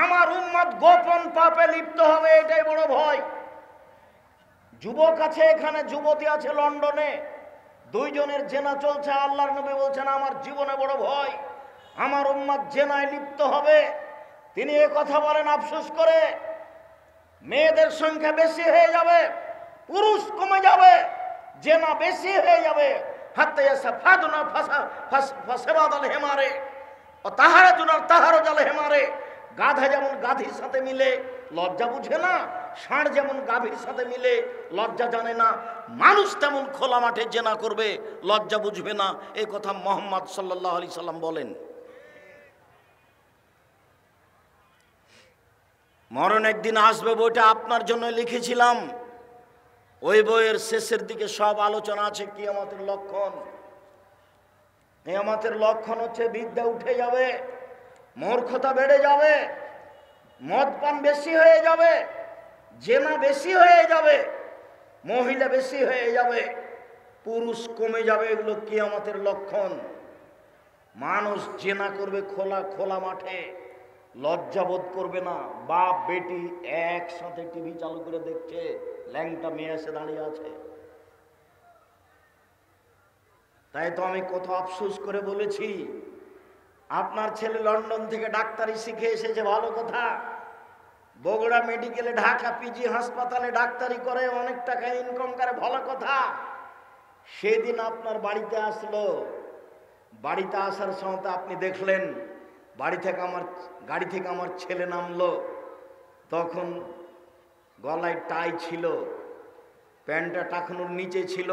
আমার উম্মত গোপন পাপে লিপ্ত হবে, এটাই বড় ভয়। যুবক আছে এখানে, যুবতী আছে লন্ডনে, 2 জনের জেনা চলছে। আল্লাহর নবী বলছেন আমার জীবনে বড় ভয় আমার উম্মত জেনায় লিপ্ত হবে। তিনি এ কথা বলেন আফসোস করে। মেয়েদের সংখ্যা বেশি হয়ে যাবে, পুরুষ কমে যাবে, জেনা বেশি হয়ে যাবে। হাত্তা ইয়াসাফাদুনা ফাসাবাদাল হিমারে ও তাহারাতুনা তাহারাজাল হিমারে। গাধা যেমন গাধীর সাথে মিলে লজ্জা বুঝে না, ষাঁড় যেমন গাভীর সাথে মিলে লজ্জা জানে না, মানুষ তেমন খোলা মাঠে জেনা করবে, লজ্জা বুঝবে না। এই কথা মুহাম্মদ সাল্লাল্লাহু আলাইহি সাল্লাম বলেন। মরণ একদিন আসবে, বইটা আপনার জন্য লিখেছিলাম। ওই বইয়ের শেষের দিকে সব আলোচনা আছে কিয়ামতের লক্ষণ। কিয়ামতের লক্ষণ হচ্ছে বিদ্যা উঠে যাবে, মূর্খতা বেড়ে যাবে, মদ পান বেশি হয়ে যাবে, জেনা বেশি হয়ে যাবে, মহিলা বেশি হয়ে যাবে, পুরুষ কমে যাবে। এগুলো কিয়ামতের লক্ষণ। মানুষ জেনা করবে খোলা খোলা মাঠে, লজ্জাবোধ করবে না? বাপ বেটি একসাথে টিভি চালু করে দেখছে, ল্যাংটা মেয়ে এসে দাঁড়িয়ে আছে। তাই তো আমি কত আফসোস করে বলেছি, আপনার ছেলে লন্ডন থেকে ডাক্তারি শিখে এসেছে, ভালো কথা। বগুড়া মেডিকেলে, ঢাকা পিজি হাসপাতালে ডাক্তারি করে, অনেক টাকা ইনকাম করে, ভালো কথা। সেদিন আপনার বাড়িতে আসলো, বাড়িতে আসার সময় আপনি দেখলেন গাড়ি থেকে আমার ছেলে নামলো। তখন গলায় টাই ছিল, প্যান্টটা টাকানোর নিচে ছিল,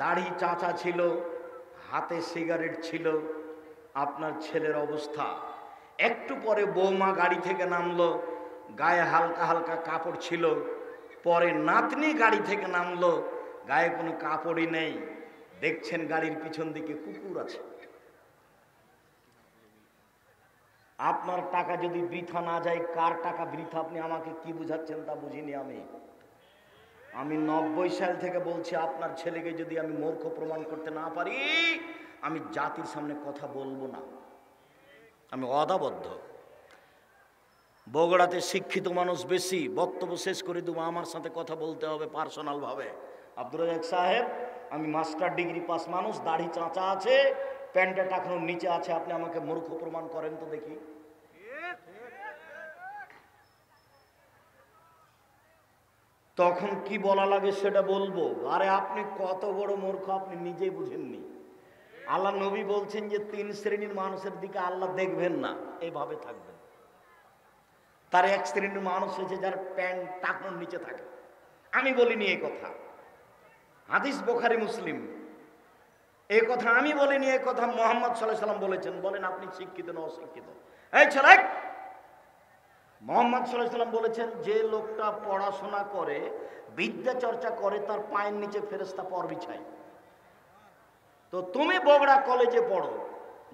দাড়ি চাঁচা ছিল, হাতে সিগারেট ছিল। আপনার ছেলের অবস্থা। একটু পরে বৌমা গাড়ি থেকে নামলো, গায়ে হালকা হালকা কাপড় ছিল। পরে নাতনি গাড়ি থেকে নামলো, গায়ে কোনো কাপড়ই নেই। দেখছেন গাড়ির পিছন দিকে কুকুর আছে। আপনার টাকা যদি বৃথা না যায়, কার টাকা বৃথা আপনি আমাকে কি বুঝাচ্ছেন তা বুঝিনি আমি 90 সাল থেকে বলছি, আপনার ছেলেকে যদি আমি মূর্খ প্রমাণ করতে না পারি, আমি জাতির সামনে কথা বলবো না, আমি অদাবদ্ধ। বগুড়াতে শিক্ষিত মানুষ বেশি, বক্তব্য শেষ করে দেবো, আমার সাথে কথা বলতে হবে পার্সোনাল ভাবে। আব্দুর রাজ্জাক সাহেব, আমি মাস্টার ডিগ্রি পাস মানুষ, দাড়ি চাঁচা আছে, প্যান্টে টাকানোর নিচে আছে, আপনি আমাকে মূর্খ প্রমাণ করেন তো দেখি। তখন কি বলা লাগে সেটা বলবো। আরে আপনি কত বড় মূর্খ আপনি নিজেই বুঝেননি। আল্লাহ নবী বলছেন যে 3 শ্রেণীর মানুষের দিকে আল্লাহ দেখবেন না, এইভাবে থাকবেন। তার এক শ্রেণীর মানুষ হয়েছে যার প্যান্ট টাকানোর নিচে থাকে। আমি বলিনি এই কথা, হাদিস বুখারী মুসলিম। এই কথা আমি বলিনি, এই কথা মুহাম্মদ সাল্লাল্লাহু আলাইহি ওয়াসাল্লাম বলেছেন। বলেন আপনি শিক্ষিত না অশিক্ষিত? এই ছেলে, মুহাম্মদ সাল্লাল্লাহু আলাইহি ওয়াসাল্লাম বলেছেন, যে লোকটা পড়াশোনা করে, বিদ্যা চর্চা করে, তার পায়ের নিচে ফেরেশতা পর বিছায়। তো তুমি বগুড়া কলেজে পড়ো,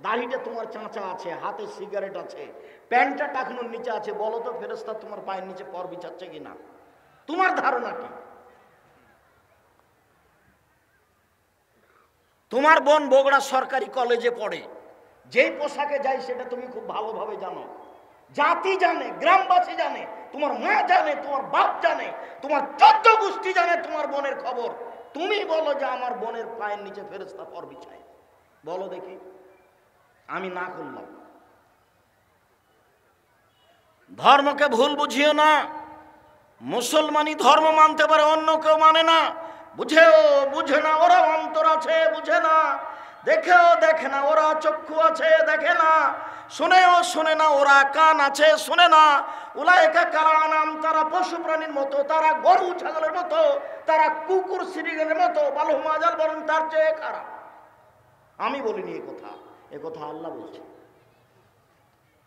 দাড়িটা তোমার চাঁচা আছে, হাতে সিগারেট আছে, প্যান্টটা টাকানোর নিচে আছে, বলো তো ফেরেশতা তোমার পায়ের নিচে পর বিছাচ্ছে কিনা? তোমার ধারণা কি? তোমার বোন বগুড়া সরকারি কলেজে পড়ে, যেই পোশাকে যায় সেটা তুমি খুব ভালোভাবে জানো, জাতি জানে, গ্রামবাসী জানে, তোমার মা জানে, তোমার বাপ জানে, তোমার 14 গোষ্ঠী জানে তোমার বোনের খবর। তুমি বলো যে আমার বোনের পায়ের নিচে ফেরেশতা পর বিছায়, বলো দেখি। আমি না করলাম। ধর্মকে ভুল বুঝিও না। মুসলমানই ধর্ম মানতে পারে, অন্য কেউ মানে না। বুঝেও বুঝে না, ওরা অন্তর আছে বুঝে না, দেখেও দেখে না, ওরা চক্ষু আছে দেখে না, শুনেও শুনে না, ওরা কান আছে শুনে না। উলাইকা কালানাম, তারা পশু প্রাণীর মতো, তারা গরু ছাগলের মতো, তারা কুকুর শ্রীগণের মতো, বালহুম আযাল, বরং তার চেয়ে খারাপ। আমি বলিনি এ কথা আল্লাহ বলছেন।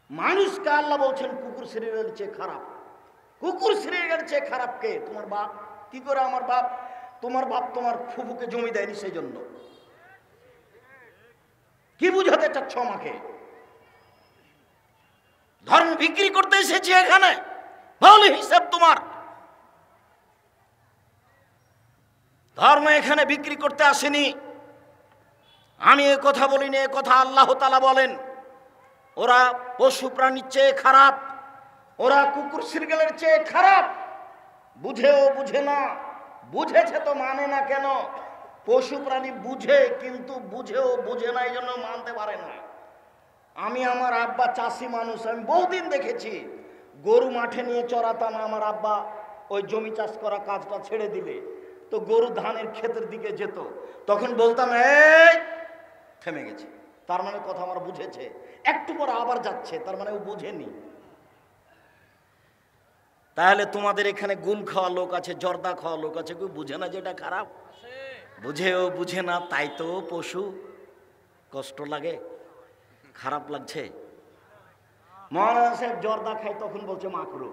মানুষকে আল্লাহ বলছেন কুকুর শ্রীগণের চেয়ে খারাপ। কুকুর শ্রীগণের চেয়ে খারাপ কে? তোমার বাপ। কি করে আমার বাপ? তোমার বাপ তোমার ফুফুকে জমি দেয়নি, সেই জন্য। কি বুঝাতে চাচ্ছ আমাকে? ধর্ম বিক্রি করতে এসেছি এখানে, ভালো হিসাব তোমার। ধর্ম এখানে বিক্রি করতে আসেনি। আমি এ কথা বলিনি, এ কথা আল্লাহ তাআলা বলেন। ওরা পশু প্রাণীর চেয়ে খারাপ, ওরা কুকুর শৃগালের চেয়ে খারাপ। বুঝেও বুঝে না, বুঝেছে তো মানে না কেন? পশু প্রাণী বুঝে, কিন্তু বুঝেও বুঝে না, এই জন্য মানতে পারে না। আমি, আমার আব্বা চাষি মানুষ, আমি বহুদিন দেখেছি। গরু মাঠে নিয়ে চড়াতাম, আমার আব্বা ওই জমি চাষ করা কাজটা ছেড়ে দিলে তো গরু ধানের ক্ষেতের দিকে যেত, তখন বলতাম এই থেমে গেছে, তার মানে কথা আমার বুঝেছে। একটু পরে আবার যাচ্ছে, তার মানে ও বুঝেনি। তাহলে তোমাদের এখানে গুল খাওয়া লোক আছে, জর্দা খাওয়া লোক আছে, কেউ বুঝে না যেটা খারাপ? বুঝেও বুঝে না, তাই তো পশু। কষ্ট লাগে, খারাপ লাগছে। মহারাজ সাহেব জর্দা খায়, তখন বলছে মাকরু।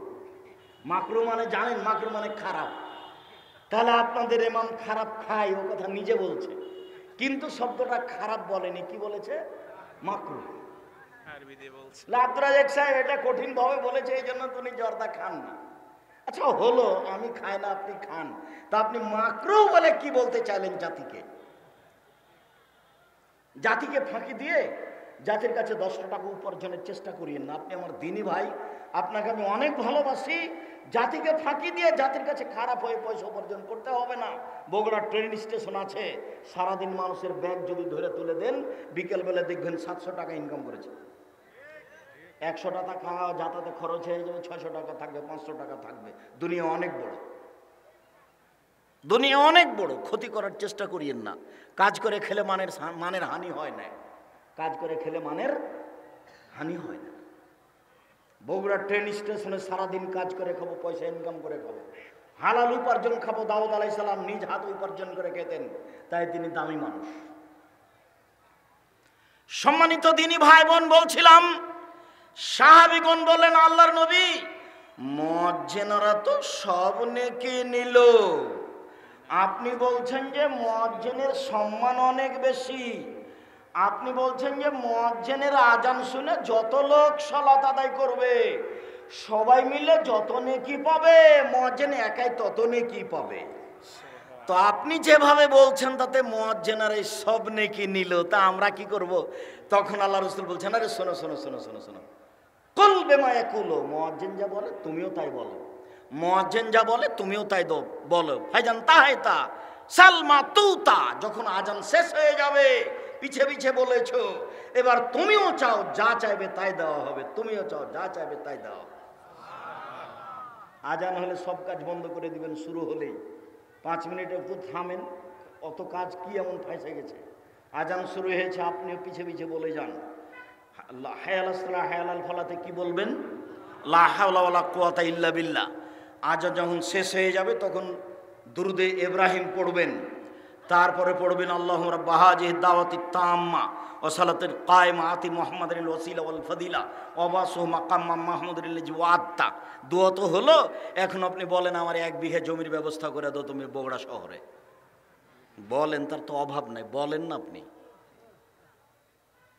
মাকরু মানে জানেন, মাকরু মানে খারাপ। তাহলে আপনাদের ইমাম খারাপ খায়, ও কথা নিজে বলছে, কিন্তু শব্দটা খারাপ বলেনি, কি বলেছে? মাকরু। আব্দুর রাজ্জাক সাহেব এটা কঠিন ভাবে বলেছে, এই জন্য তুমি জর্দা খান না। আচ্ছা হলো, আমি খাই না, আপনি খান, তা আপনি মাকরু বলে কি বলতে চাইলেন জাতিকে? জাতিকে ফাঁকি দিয়ে জাতির কাছে 10 টাকা উপার্জনের চেষ্টা করিয়েন না। আপনি আমার দিনী ভাই, আপনাকে আমি অনেক ভালোবাসি। জাতিকে ফাঁকি দিয়ে জাতির কাছে খারাপ হয়ে পয়সা উপার্জন করতে হবে না। বগুড়া ট্রেন স্টেশন আছে, সারাদিন মানুষের ব্যাগ যদি ধরে তুলে দেন, বিকেলবেলা দেখবেন 700 টাকা ইনকাম করেছে। 100 টাকা খাওয়া যাতায়াতে খরচ হয়ে যাবে, 600 টাকা থাকবে, 500 টাকা থাকবে। দুনিয়া অনেক বড়, দুনিয়া অনেক বড়। ক্ষতি করার চেষ্টা করিয়েন না। কাজ করে খেলে মানের হানি হয় না, কাজ করে খেলে মানের হানি হয় না। বগুড়া ট্রেন স্টেশনে সারাদিন কাজ করে খাবো, পয়সা ইনকাম করে খাবো, হালাল উপার্জন খাবো। দাউদ আলাইহিস সালাম নিজ হাত উপার্জন করে খেতেন, তাই তিনি দামি মানুষ। সম্মানিত দিনী ভাই বোন, বলছিলাম সাহাবীগণ বললেন, আল্লাহর নবী, মুয়াজ্জিনরা তো সব নেকি নিল, আপনি বলছেন যে মুয়াজ্জিনের সম্মান অনেক বেশি, আপনি বলছেন যে মুয়াজ্জিনের আজান শুনে যত লোক সালাত আদায় করবে সবাই মিলে যত নেকি পাবে, মুয়াজ্জিন একাই তত নেকি পাবে। তো আপনি যেভাবে বলছেন তাতে মুয়াজ্জিনরা এই সব নেকি নিল, তা আমরা কি করব? তখন আল্লাহ রাসূল বলছেন, আরে শোনো শোনো শোনো শোনো শোনো, কুল বিমা ইয়াকুলু, মুয়াজ্জিন যা বলে তুমিও তাই বলো, মুয়াজ্জিন যা বলে তুমিও তাই বলো। ভাইজান তাহাইতা সালমা তুতা, যখন আজান শেষ হয়ে যাবে পিছে পিছে বলেছো, এবার তুমিও চাও যা চাইবে তাই দেওয়া হবে, তুমিও চাও যা চাইবে তাই দেওয়া হবে। আজান হলে সব কাজ বন্ধ করে দিবেন, শুরু হলেই 5 মিনিটের একটু থামেন, অত কাজ কি এমন ফাঁসে গেছে। আজান শুরু হয়েছে, আপনিও পিছে পিছে বলে যান, হায়াল আসসালাহ হায়াল ফালাতে কি বলবেন? লা হাওলা ওয়ালা কুওয়াতা ইল্লা বিল্লাহ। আজান যখন শেষ হয়ে যাবে তখন দুরুদে ইব্রাহিম পড়বেন, তারপরে পড়বেন আল্লাহুম্মা রাব্বা হাযিহি দাওয়াতি তাম্মা ওয়া সালাতিল কায়মা আতি মুহাম্মাদিল ওয়াসিলা ওয়াল ফাদিলা ওয়া বাসুহু মাকাম মাহমুদুল ওয়াত্তা। দোয়া তো হলো, এখন আপনি বলেন আমার 1 বিঘা জমির ব্যবস্থা করে দাও তুমি বগুড়া শহরে। বলেন, তার তো অভাব নাই, বলেন না আপনি,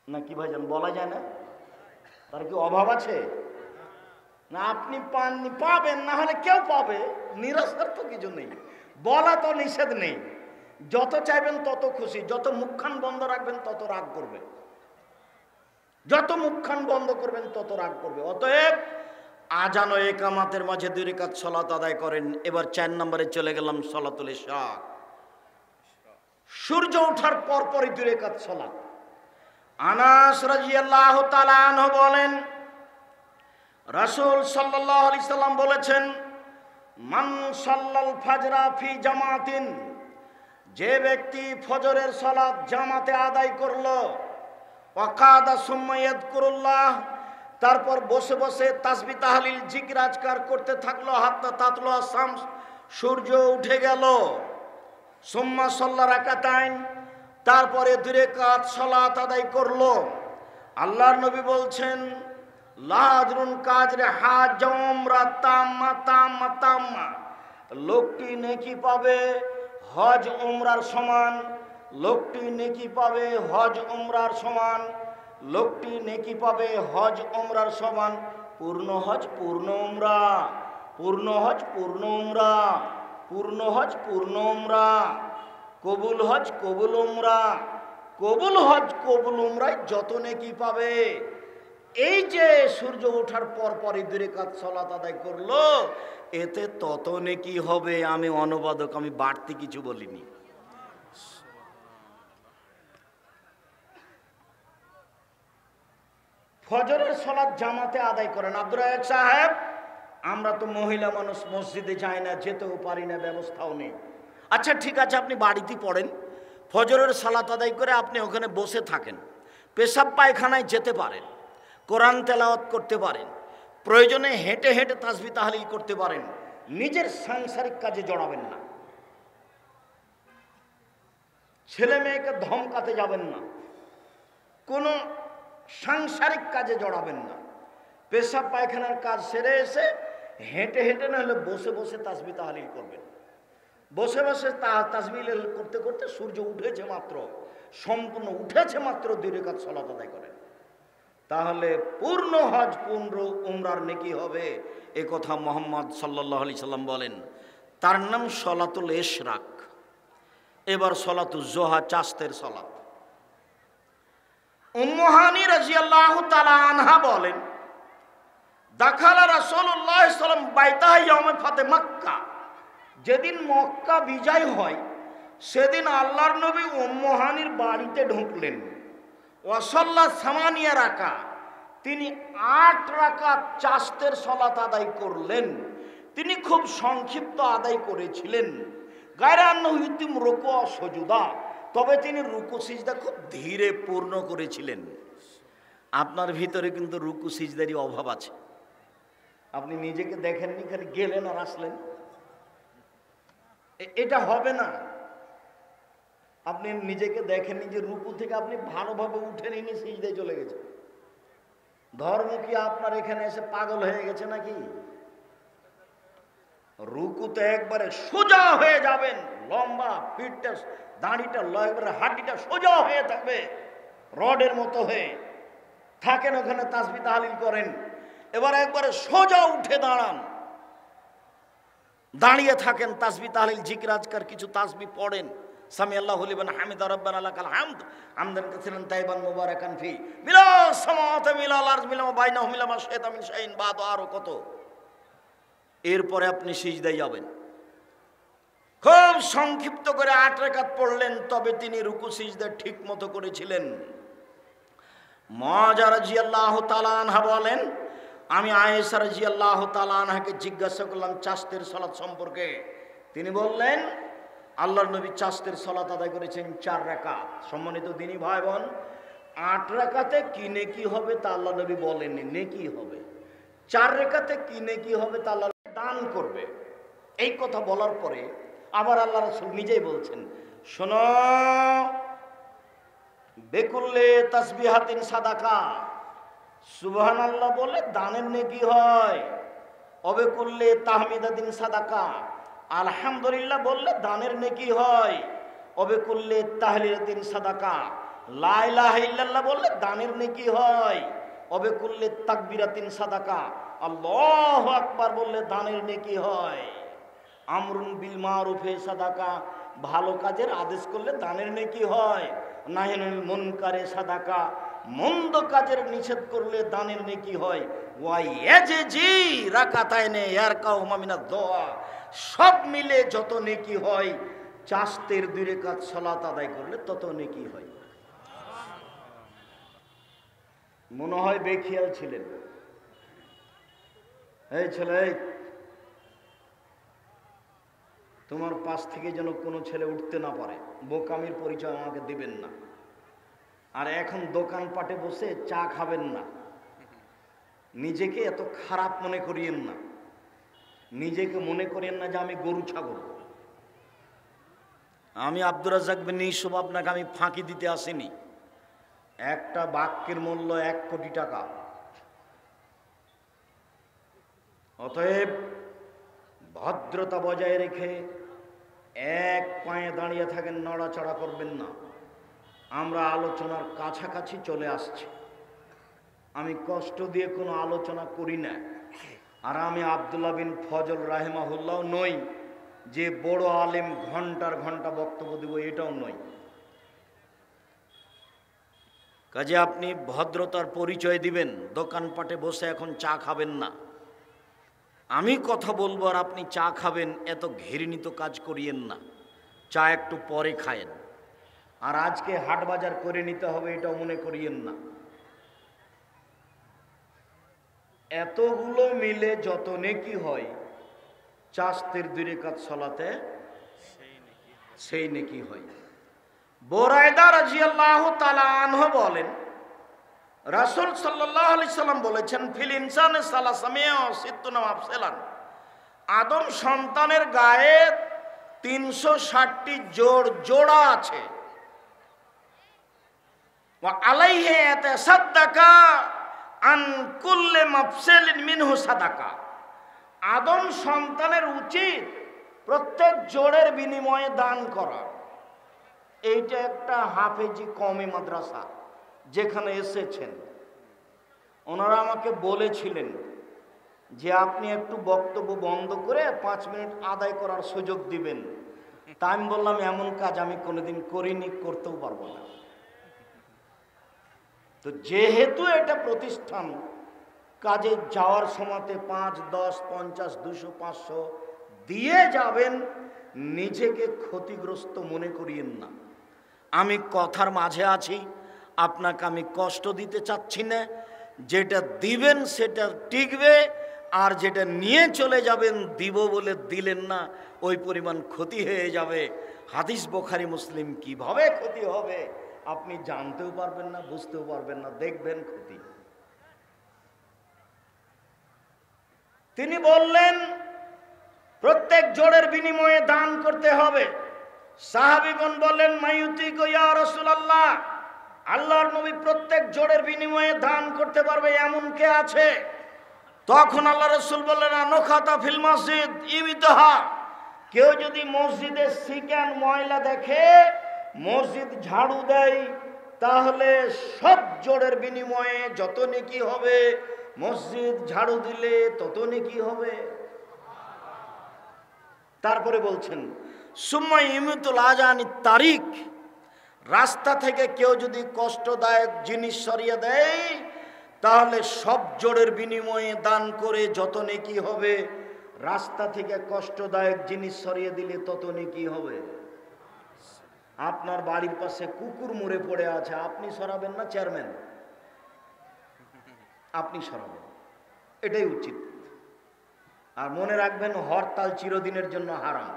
না কি ভাইজান, বলা যায় না? তার কি অভাব আছে? না আপনি পাননি, পাবেন, না হলে কেউ পাবে, নিরাশার তো কিছু নেই, বলা তো নিষেধ নেই। যত চাইবেন তত খুশি, যত মুখখান বন্ধ রাখবেন তত রাগ করবে, যত মুখখান বন্ধ করবেন তত রাগ করবে। অতএব আজান ও ইকামাতের মাঝে 2 রাকাত সালাত আদায় করেন। এবার 4 নম্বরে চলে গেলাম, সালাতুল ইশা। সূর্য ওঠার পরপরই 2 রাকাত সালাত। আনাস রাদিয়াল্লাহু তাআলা আনহু বলেন, রাসূল সাল্লাল্লাহু আলাইহি সাল্লাম বলেছেন, মান সাল্লাল ফাজরা ফি জামাতিন, যে ব্যক্তি ফজরের সালাত জামাতে আদায় করলো, ওয়াকাদা সুম্মা ইয়াযকুরুল্লাহ, তারপর বসে বসে তাসবিহ তাহলিল জিকির আজকার করতে থাকলো, হাত্তা তাতলু শামস, সূর্য উঠে গেল, সুম্মা সাল্লা রাকাতাইন, তারপরে 2 রাকাত সালাত আদায় করলো। আল্লাহর নবী বলছেন, লা আজরুন কাজরে হাজ উমরা তাম্মা তাম্মা তাম্মা, লোকটি নেকি পাবে হজ উমরার সমান, লোকটি নেকি পাবে হজ উমরার সমান, লোকটি নেকি পাবে হজ উমরার সমান। পূর্ণ হজ পূর্ণ উমরা, পূর্ণ হজ পূর্ণ উমরা, পূর্ণ হজ পূর্ণ উমরা, কবুল হজ কবুল উমরা, কবুল হজ কবুল উমরায় যত নেকি পাবে। এই যে সূর্য ওঠার পরপরই 2 রাকাত সালাত আদায় করলো, এতে তত নেকি হবে। আমি অনুবাদক, আমি বাড়তি কিছু বলিনি। ফজরের সালাত জামাতে আদায় করেন। আব্দুর রাজ্জাক সাহেব, আমরা তো মহিলা মানুষ, মসজিদে যাই না, যেতেও পারি না, ব্যবস্থাও নেই। আচ্ছা ঠিক আছে, আপনি বাড়িতে পড়েন, ফজরের সালাত আদায় করে আপনি ওখানে বসে থাকেন, পেশাব পায়খানায় যেতে পারেন, কোরআন তেলাওয়াত করতে পারেন, প্রয়োজনে হেঁটে হেঁটে তাসবিহ তাহলিল করতে পারেন, নিজের সাংসারিক কাজে জড়াবেন না, ছেলে মেয়েকে ধমকাতে যাবেন না, কোনো সাংসারিক কাজে জড়াবেন না। পেশাব পায়খানার কাজ সেরে এসে হেঁটে হেঁটে না হলে বসে বসে তাসবিহ তাহলিল করবেন। বসে বসে তাসবিহ করতে করতে সূর্য উঠেছে মাত্র, সম্পূর্ণ উঠেছে মাত্র 2 রাকাত সালাত আদায় করেন, তাহলে পূর্ণ হজ পূর্ণ উমরার নেকি হবে। এ কথা মুহাম্মদ সাল্লাল্লাহু আলাইহি সাল্লাম বলেন। তার নাম সলাতুল ইশরাক। এবার সলাতুল জোহা, চাস্তের সলাত। উম্মু হানি রাদিয়াল্লাহু তাআলা আনহা বলেন, দাখালা রাসূলুল্লাহ সাল্লাল্লাহু আলাইহি ওয়াসাল্লাম বাইতাহ ইয়াউমে ফাতে মক্কা, যেদিন মক্কা বিজয় হয় সেদিন আল্লাহর নবী উম্মু হানির বাড়িতে ঢুকলেন। ওয়াসাল্লা সামানিয়া রাকা, তিনি 8 রাকাত চাশতের সালাত আদায় করলেন। তিনি খুব সংক্ষিপ্ত আদায় করেছিলেন। গায়রা আন্নাহু ইতিম রুকু ও সুজুদা, তবে তিনি রুকু সিজদা খুব ধীরে পূর্ণ করেছিলেন। আপনার ভিতরে কিন্তু রুকু সিজদারই অভাব আছে। আপনি নিজেকে দেখেননি, খালি গেলেন আর আসলেন, এটা হবে না। আপনি নিজেকে দেখেননি যে রুকু থেকে আপনি ভালোভাবে উঠে নিয়ে সিজদায় চলে গেছেন। ধর্ম কি আপনার এখানে এসে পাগল হয়ে গেছে নাকি? রুকুতে একবারে সোজা হয়ে যাবেন, লম্বা, পিঠটা, দাঁড়িটা, একবারে হাঁটিটা সোজা হয়ে থাকবে, রডের মতো হয়ে থাকেন। ওখানে তাসবিহ তাহলিল করেন। এবার একবারে সোজা উঠে দাঁড়ান, দাঁড়িয়ে থাকেন, তাসবিহ তাহলিল জিকির আজকার কিছু তাসবিহ পড়েন। সামি আল্লাহু লিমান হামিদা রাব্বানা লাকাল হামদ হামদান কাসীরান তাইবান মুবারাকান ফি মিলা সামাওয়াতি মিলাল আরজ মিলা মা বাইনাহুম মিলা মা শাইতা মিন শাইইন বাদ, আরো কত। এরপরে আপনি সিজদায় যাবেন। খুব সংক্ষিপ্ত করে 8 রাকাত পড়লেন, তবে তিনি রুকু সিজদা ঠিক মতো করেছিলেন। মুআযা রাদিয়াল্লাহু তাআলা আনহা বলেন, আমি আয়েশা রাদিয়াল্লাহু তাআলা আনহাকে জিজ্ঞাসা করলাম চাশতের সালাত সম্পর্কে। তিনি বললেন, আল্লাহর নবী চাশতের সালাত আদায় করেছেন 4 রাকাত। সম্মানিত দিনী ভাই বোন, 8 রাকাতে কি নেকি হবে তা আল্লাহ নবী বলেননি, নেকি হবে। 4 রাকাতে কি নেকি হবে তা আল্লাহ দান করবে। এই কথা বলার পরে আবার আল্লাহ রাসূল নিজেই বলছেন, শোনো, বেকুল্লে তাসবিহাতিন সাদাকা, সুবহানাল্লাহ বলে দানের নেকি হয়। অবেকুল্লে তাহমিদাতিন সাদাকা, আলহামদুলিল্লাহ বললে দানের নেকি হয়। অবেকুল্লে তাহলিলাতিন সাদাকা, লা ইলাহা ইল্লাল্লাহ বললে দানের নেকি হয়। অবেকুল্লে তাকবীরাতিন সাদাকা, আল্লাহু আকবার বললে দানের নেকি হয়। আমরুন বিল মারুফে সাদাকা, ভালো কাজের আদেশ করলে দানের নেকি হয়। নাহিনুল মুনকারে সাদাকা, মন্দ কাজের নিষেধ করলে দানের নেকি হয়। ওয়াইয়াজি রাকাতাইনে ইয়ারকাউমা মিনাদ দোয়া, সব মিলে যত নেকি হয়, চাশতের 2 রাকাত সালাত আদায় করলে তত নেকি হয়। মনে হয় বেখিয়াল ছিলেন। এই ছেলে, তোমার পাশ থেকে যেন কোনো ছেলে উঠতে না পারে, বোকামির পরিচয় আমাকে দিবেন না। আর এখন দোকানপাটে বসে চা খাবেন না। নিজেকে এত খারাপ মনে করিয়েন না। নিজেকে মনে করেন না যে আমি গরু ছাগল। আমি আব্দুর রাজ্জাক বিন ইউসুফ আপনাকে আমি ফাঁকি দিতে আসিনি। একটা বাক্যের মূল্য 1 কোটি টাকা। অতএব ভদ্রতা বজায় রেখে এক পায়ে দাঁড়িয়ে থাকেন, নড়াচড়া করবেন না। আমরা আলোচনার কাছাকাছি চলে আসছি। আমি কষ্ট দিয়ে কোনো আলোচনা করি না। আর আমি আব্দুল্লাহ বিন ফজল রাহিমাহুল্লাহ নই যে বড় আলেম, ঘন্টার ঘন্টা বক্তব্য দেব, এটাও নই। কাজে আপনি ভদ্রতার পরিচয় দিবেন, দোকানপাটে বসে এখন চা খাবেন না। আমি কথা বলবো আর আপনি চা খাবেন, এত ঘৃণিত কাজ করিয়েন না। চা একটু পরে খায়েন। আর আজকে হাট বাজার করে নিতে হবে এটাও মনে করিয়েন না। এতগুলো মিলে যত নেকি হয়, চাশতের 2 রাকাত সালাতে সেই নেকি হয়। বুরায়দা রাদিয়াল্লাহু তাআলা আনহু বলেন, রাসূল সাল্লাল্লাহু আলাইহি সাল্লাম বলেছেন, ফিল ইনসানে সালাসামিয়া ওয়া সিত্তুনা মাফসালান, আদম সন্তানের গায়ে 360টি জোড়া আছে। ওয়া আলাইহি ইয়াতাসাদ্দাকা আন কুল্লি মাফসালিন মিনহু সাদাকা, আদম সন্তানের উচিত প্রত্যেক জোড়ের বিনিময়ে দান করা। এইটা একটা হাফেজি কওমি মাদ্রাসা যেখানে এসেছেন, ওনারা আমাকে বলেছিলেন যে আপনি একটু বক্তব্য বন্ধ করে 5 মিনিট আদায় করার সুযোগ দিবেন। তা আমি বললাম, এমন কাজ আমি কোনোদিন করিনি, করতেও পারবো না। তো যেহেতু এটা প্রতিষ্ঠান, কাজে যাওয়ার সময়তে 5, 10, 50, 200, 500 দিয়ে যাবেন, নিজেকে ক্ষতিগ্রস্ত মনে করিয়েন না। আমি কথার মাঝে আছি, আপনাকে আমি কষ্ট দিতে চাচ্ছি না। যেটা দিবেন সেটা টিকবে, আর যেটা নিয়ে চলে যাবেন দিব বলে দিলেন না, ওই পরিমাণ ক্ষতি হয়ে যাবে। হাদিস বুখারী মুসলিম কিভাবে ক্ষতি হবে আপনি জানতেও পারবেন না, বুঝতেও পারবেন না, দেখবেন ক্ষতি। তিনি বললেন প্রত্যেক জোড়ের বিনিময়ে দান করতে হবে। সাহাবীগণ বললেন মাইয়ুতিক ইয়া রাসূলুল্লাহ, আল্লাহর নবী প্রত্যেক জোড়ের বিনিময়ে দান করতে পারবে এমন কে আছে? তখন আল্লাহ রাসূল বললেন আনখাতা ফিল মসজিদ ইবিতহা, কেউ যদি মসজিদে সিকান ময়লা দেখে মসজিদ ঝাড়ু দেয়, তাহলে সব জোড়ের বিনিময়ে যত নেকি হবে, মসজিদ ঝাড়ু দিলে তত নেকি হবে। তারপরে বলছেন সুম্মা ইমিতুল আজানি তারিক, রাস্তা থেকে কেউ যদি কষ্টদায়ক জিনিস সরিয়ে দেয়, তাহলে সব জোড়ের বিনিময়ে দান করে যত নেকি হবে, রাস্তা থেকে কষ্টদায়ক জিনিস সরিয়ে দিলে তত নেকি হবে। আপনার বাড়ির পাশে কুকুর মরে পড়ে আছে, আপনি সরাবেন না চেয়ারম্যান? আপনি সরাবেন, এটাই উচিত। আর মনে রাখবেন হরতাল চিরদিনের জন্য হারাম,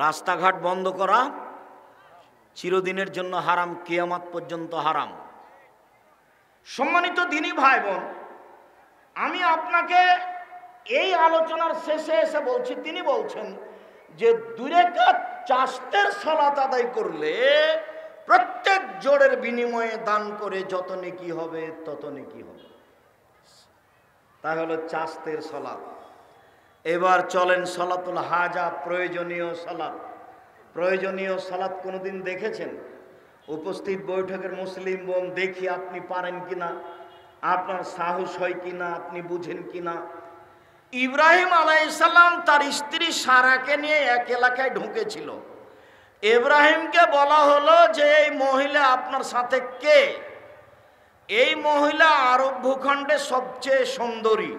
রাস্তাঘাট বন্ধ করা চিরদিনের জন্য হারাম, কিয়ামত পর্যন্ত হারাম। সম্মানিত দিনী ভাই বোন, আমি আপনাকে এই আলোচনার শেষে এসে বলছি, তিনি বলছেন যে 2 রাকাত চাশতের সালাত আদায় করলে প্রত্যেক জোড়ের বিনিময়ে দান করে যত নেকি হবে তত নেকি হবে। তা হলো চাশতের সালাত। এবার চলেন সালাতুল হাজা, প্রয়োজনীয় সালাত। প্রয়োজনীয় সালাত কোনোদিন দেখেছেন? উপস্থিত বৈঠকের মুসলিম বোন, দেখি আপনি পারেন কিনা, আপনার সাহস হয় কিনা, আপনি বুঝেন কিনা। ইব্রাহিম আলাইহিস সালাম তার স্ত্রী সারাকে নিয়ে এক এলাকায় ঢুকেছিল। ইব্রাহিমকে বলা হলো যে এই মহিলা আপনার সাথে কে? এই মহিলা আরব ভূখণ্ডে সবচেয়ে সুন্দরী,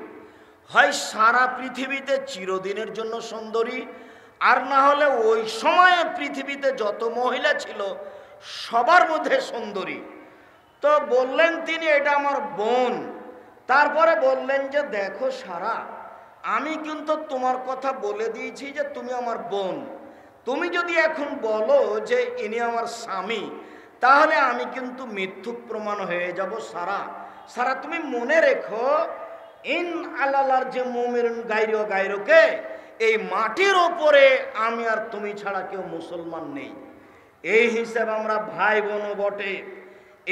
হয় সারা পৃথিবীতে চিরদিনের জন্য সুন্দরী, আর না হলে ওই সময়ে পৃথিবীতে যত মহিলা ছিল সবার মধ্যে সুন্দরী। তো বললেন তিনি এটা আমার বোন। তারপরে বললেন যে দেখো সারা, আমি কিন্তু তোমার কথা বলে দিয়েছি যে তুমি আমার বোন, তুমি যদি এখন বলো যে ইনি আমার স্বামী, তাহলে আমি কিন্তু মিথ্যুক প্রমাণ হয়ে যাব। সারা সারা তুমি মনে রেখো, ইন আল্লাহর যে মুমিনুন গায়রু গায়রুকে, এই মাটির ওপরে আমি আর তুমি ছাড়া কেউ মুসলমান নেই। এই হিসাবে আমরা ভাই বোনও বটে।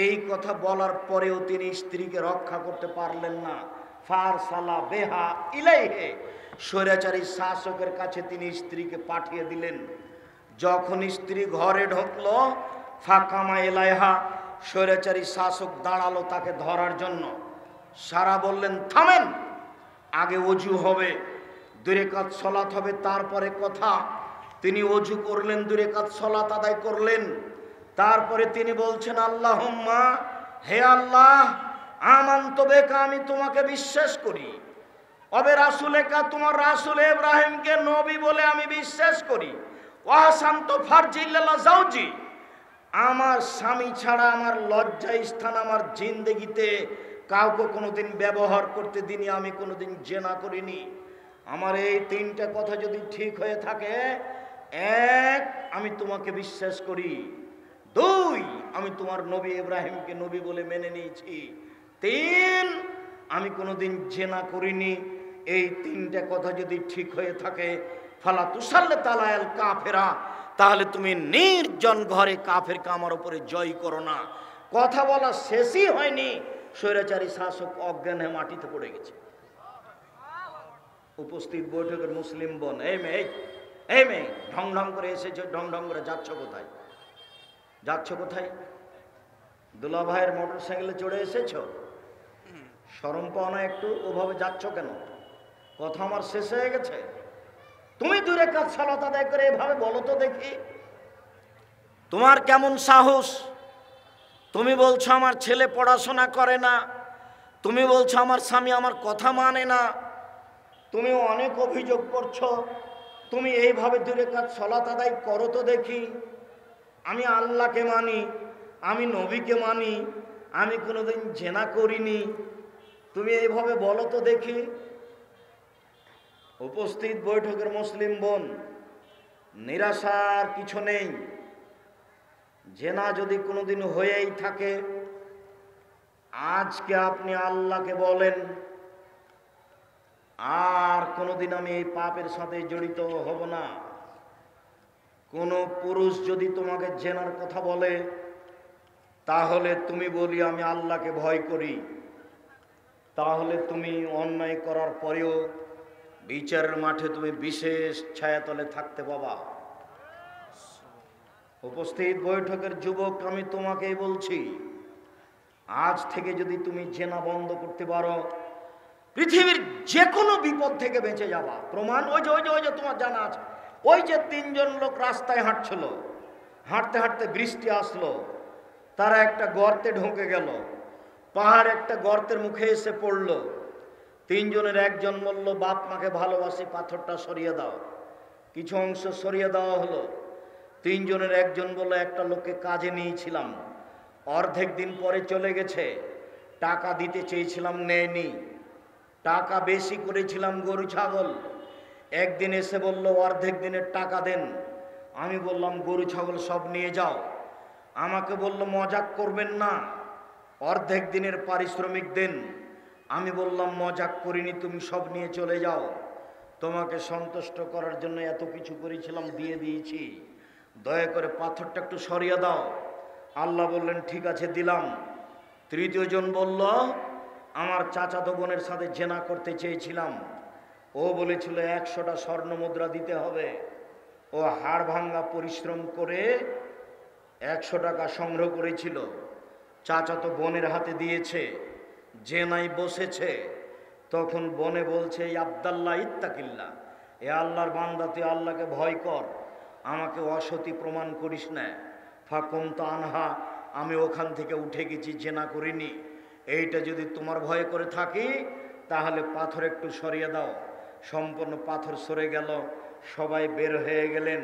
এই কথা বলার পরেও তিনি স্ত্রীকে রক্ষা করতে পারলেন না। ফারসালা বেহা ইলাইহে, স্বৈরাচারী শাসকের কাছে তিনি স্ত্রীকে পাঠিয়ে দিলেন। যখন স্ত্রী ঘরে ঢুকলো, ফাকামা ইলাইহা, স্বৈরাচারী শাসক দাঁড়ালো তাকে ধরার জন্য। সারা বললেন থামেন, আগে ওযু হবে, 2 রাকাত সালাত হবে, তারপরে কথা। তিনি ওযু করলেন, 2 রাকাত সালাত আদায় করলেন। তারপরে তিনি বলছেন আল্লাহুম্মা, হে আল্লাহ, আমানতু বিকা, আমি তোমাকে বিশ্বাস করি। অবে রাসূলেকা, তোমার রাসূল ইব্রাহিমকে নবী বলে আমি বিশ্বাস করি। ওয়াহসানতু ফারজি লিল্লা যাওজি, আমার স্বামী ছাড়া আমার লজ্জা স্থান আমার জিন্দেগিতে কাউকে কোনোদিন ব্যবহার করতে দিনি, আমি কোনোদিন জেনা করিনি। আমার এই 3টা কথা যদি ঠিক হয়ে থাকে, 1, আমি তোমাকে বিশ্বাস করি, 2, আমি তোমার নবী ইব্রাহিমকে নবী বলে মেনে নিয়েছি, 3, আমি কোনোদিন জেনা করিনি। এই 3টা কথা যদি ঠিক হয়ে থাকে, ফালা তুসাল্লিত আলাল কাফেরা, তাহলে তুমি নির্জন ঘরে কাফেরকে আমার উপরে জয় করো না। কথা বলা শেষই হয়নি, স্বৈরাচারী শাসক অজ্ঞান হয়ে মাটিতে পড়ে গেছে। উপস্থিত বৈঠকের মুসলিম বোন, এই মেয়ে ঢং ঢং করে এসেছো, ঢং ঢং করে যাচ্ছ কোথায়? যাচ্ছ কোথায়? দুলা ভাইয়ের মোটর সাইকেলে চড়ে এসেছো? শরম পাও না একটু? ওভাবে যাচ্ছ কেন? কথা আমার শেষ হয়ে গেছে। তুমি 2 রাকাত সালাত আদায় করে এভাবে বলো তো দেখি, তোমার কেমন সাহস? তুমি বলছো আমার ছেলে পড়াশোনা করে না, তুমি বলছো আমার স্বামী আমার কথা মানে না, তুমি অনেক অভিযোগ করছো। তুমি এইভাবে 2 রাকাত সালাত আদায় করো তো দেখি। আমি আল্লাহকে মানি, আমি নবীকে মানি, আমি কোনোদিন জেনা করিনি, তুমি এইভাবে বলো তো দেখি। উপস্থিত বৈঠকের মুসলিম বোন, নিরাশার কিছু নেই। জেনা যদি কোনোদিন হয়েই থাকে, আজকে আপনি আল্লাহকে বলেন আর কোনোদিন আমি এই পাপের সাথে জড়িত হব না। কোনো পুরুষ যদি তোমাকে জেনার কথা বলে, তাহলে তুমি বলি আমি আল্লাহকে ভয় করি, তাহলে তুমি অন্যায় করার পরেও বিচারের মাঠে তুমি বিশেষ ছায়াতলে থাকতে পাবা। উপস্থিত বৈঠকের যুবক, আমি তোমাকেই বলছি, আজ থেকে যদি তুমি জেনা বন্ধ করতে পারো, পৃথিবীর যে কোনো বিপদ থেকে বেঁচে যাবা। প্রমাণ ওই যে তোমার জানা আছে, ওই যে 3 জন লোক রাস্তায় হাঁটছিল, হাঁটতে হাঁটতে বৃষ্টি আসলো, তারা একটা গর্তে ঢুকে গেল, পাহাড় একটা গর্তের মুখে এসে পড়ল। 3 জনের একজন বলল বাপ মাকে ভালোবাসি, পাথরটা সরিয়ে দাও। কিছু অংশ সরিয়ে দেওয়া হলো। 3 জনের একজন বলল একটা লোককে কাজে নিয়েছিলাম, অর্ধেক দিন পরে চলে গেছে, টাকা দিতে চেয়েছিলাম নেয়নি, টাকা বেশি করেছিলাম গরু ছাগল, একদিন এসে বলল অর্ধেক দিনের টাকা দেন। আমি বললাম গরু ছাগল সব নিয়ে যাও। আমাকে বলল মজাক করবেন না, অর্ধেক দিনের পারিশ্রমিক দেন। আমি বললাম মজাক করিনি, তুমি সব নিয়ে চলে যাও, তোমাকে সন্তুষ্ট করার জন্য এত কিছু করেছিলাম, দিয়ে দিয়েছি, দয়া করে পাথরটা একটু সরিয়ে দাও। আল্লাহ বললেন ঠিক আছে দিলাম। 3য় জন বলল আমার চাচাতো বোনের সাথে জেনা করতে চেয়েছিলাম, ও বলেছিল 100টা স্বর্ণ মুদ্রা দিতে হবে। ও হাড় ভাঙ্গা পরিশ্রম করে 100 টাকা সংগ্রহ করেছিল, চাচাতো বোনের হাতে দিয়েছে, জেনাই বসেছে। তখন বনে বলছে এই আব্দাল্লাহ ইত্তাকিল্লাহ, এ আল্লাহর বান্দা তুই আল্লাহকে ভয় কর, আমাকে অসতী প্রমাণ করিস না। ফাকুম তো আনহা, আমি ওখান থেকে উঠে গেছি, জেনা করিনি। এইটা যদি তোমার ভয় করে থাকি, তাহলে পাথর একটু সরিয়ে দাও। সম্পূর্ণ পাথর সরে গেল, সবাই বের হয়ে গেলেন।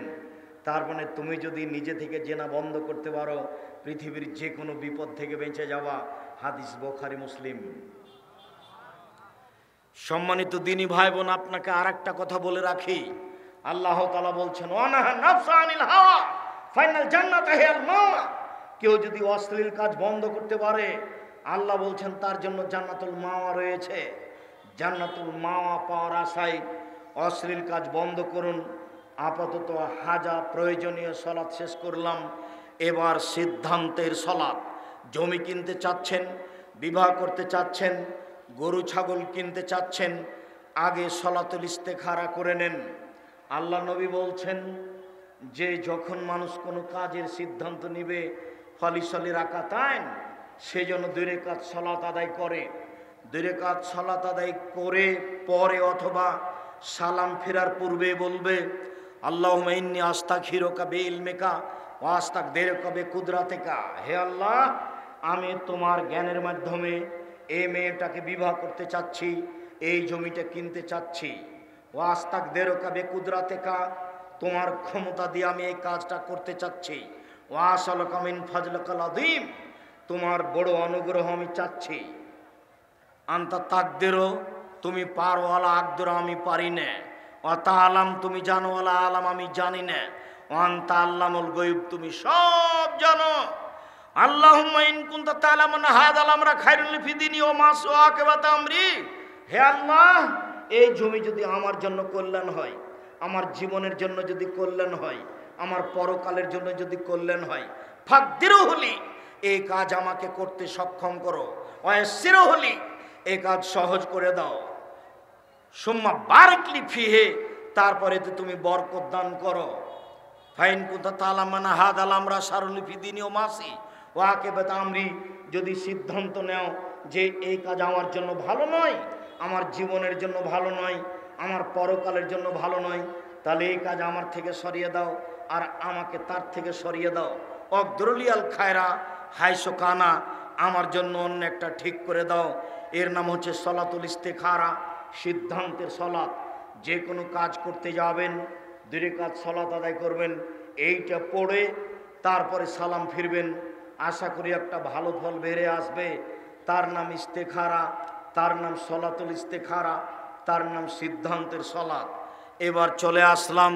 তার মানে তুমি যদি নিজে থেকে জেনা বন্ধ করতে পারো, পৃথিবীর যে কোনো বিপদ থেকে বেঁচে যাওয়া। হাদিস বুখারী মুসলিম। সম্মানিত দিনী ভাই বোন, আপনাকে আর একটা কথা বলে রাখি, আল্লাহ তাআলা বলছেন ওয়ানাহা নাফসা আনিল হাওয়া ফাইনাল জান্নাতা হিয়াল মাওয়া। কেউ যদি অশ্লীল কাজ বন্ধ করতে পারে, আল্লাহ বলছেন তার জন্য জান্নাতুল মাওয়া রয়েছে। জান্নাতুল মাওয়া পাওয়ার আশায় অশ্লীল কাজ বন্ধ করুন। আপাতত হাজা প্রয়োজনীয় সালাত শেষ করলাম, এবার সিদ্ধান্তের সালাত। জমি কিনতে চাচ্ছেন, বিবাহ করতে চাচ্ছেন, গরু ছাগল কিনতে চাচ্ছেন, আগে সালাতুল ইস্তেখারা করে নেন। আল্লাহ নবী বলছেন যে যখন মানুষ কোনো কাজের সিদ্ধান্ত নিবে, ফালিসালি রাকাতাইন, সে যেন 2 রাকাত সালাত আদায় করে। 2 রাকাত সালাত আদায় করে পরে অথবা সালাম ফেরার পূর্বে বলবে আল্লাহুম্মা ইন্নী আস্তাগফিরুকা বিইলমিকা ওয়া আস্তাগদিরুকা বিকুদরাতিকা। হে আল্লাহ, আমি তোমার জ্ঞানের মাধ্যমে এই মেয়েটাকে বিবাহ করতে চাচ্ছি, এই জমিটা কিনতে চাচ্ছি। ওয়া আস্তাগদিরুকা বিকুদরাতিকা, তোমার ক্ষমতা দিয়ে আমি এই কাজটা করতে চাচ্ছি। ওয়া আসআলুকা মিন ফাজলিকাল আযীম, তোমার বড় অনুগ্রহ আমি চাচ্ছি। আনতা তাকদিরু, তুমি পারওয়ালা, আকদিরু আমি পারি না। ওয়া তাআলাম, তুমি জানোওয়ালা, আলাম আমি জানি না। ওয়া আনতা আল্লামুল গায়ব, তুমি সব জানো। আল্লাহুম্মা ইন কুনতা তাআলামুনা হাযাল আমরা খায়রুল ফি দীনি ওয়া মা সুআকিবাত আমরি। হে আল্লাহ, এই জমি যদি আমার জন্য কল্যাণ হয়, আমার জীবনের জন্য যদি কল্যাণ হয়, আমার পরকালের জন্য যদি কল্যাণ হয়, ফাকদিরুহু লি, এই কাজ আমাকে করতে সক্ষম করো। ওয়া ইয়াসসিরুহু লি, এই কাজ সহজ করে দাও। সুম্মা বারিক লি ফিহি, তারপরে তো তুমি বরকত দান করো। ফাইন কুনতা তাআলামুনা হাযাল আমরা শারুল ফি দীনি ওয়া মাসি ওয়া আকিবাত আমরি, যদি সিদ্ধান্ত নাও যে এই কাজ আমার জন্য ভালো নয়, আমার জীবনের জন্য ভালো নয়, আমার পরকালের জন্য ভালো নয়, তাহলে এই কাজ আমার থেকে সরিয়ে দাও আর আমাকে তার থেকে সরিয়ে দাও। অকদরুলিয়াল খায়রা হাইসো কানা, আমার জন্য অন্য একটা ঠিক করে দাও। এর নাম হচ্ছে সলাতুল ইস্তেখারা, সিদ্ধান্তের সলাত। যে কোনো কাজ করতে যাবেন, 2 রাকাত সলাত আদায় করবেন, এইটা পড়ে তারপরে সালাম ফিরবেন। আশা করি একটা ভালো ফল বেড়ে আসবে। তার নাম ইস্তেখারা, তার নাম সলাতুল ইস্তেখারা, তার নাম সিদ্ধান্তের সলাত। এবার চলে আসলাম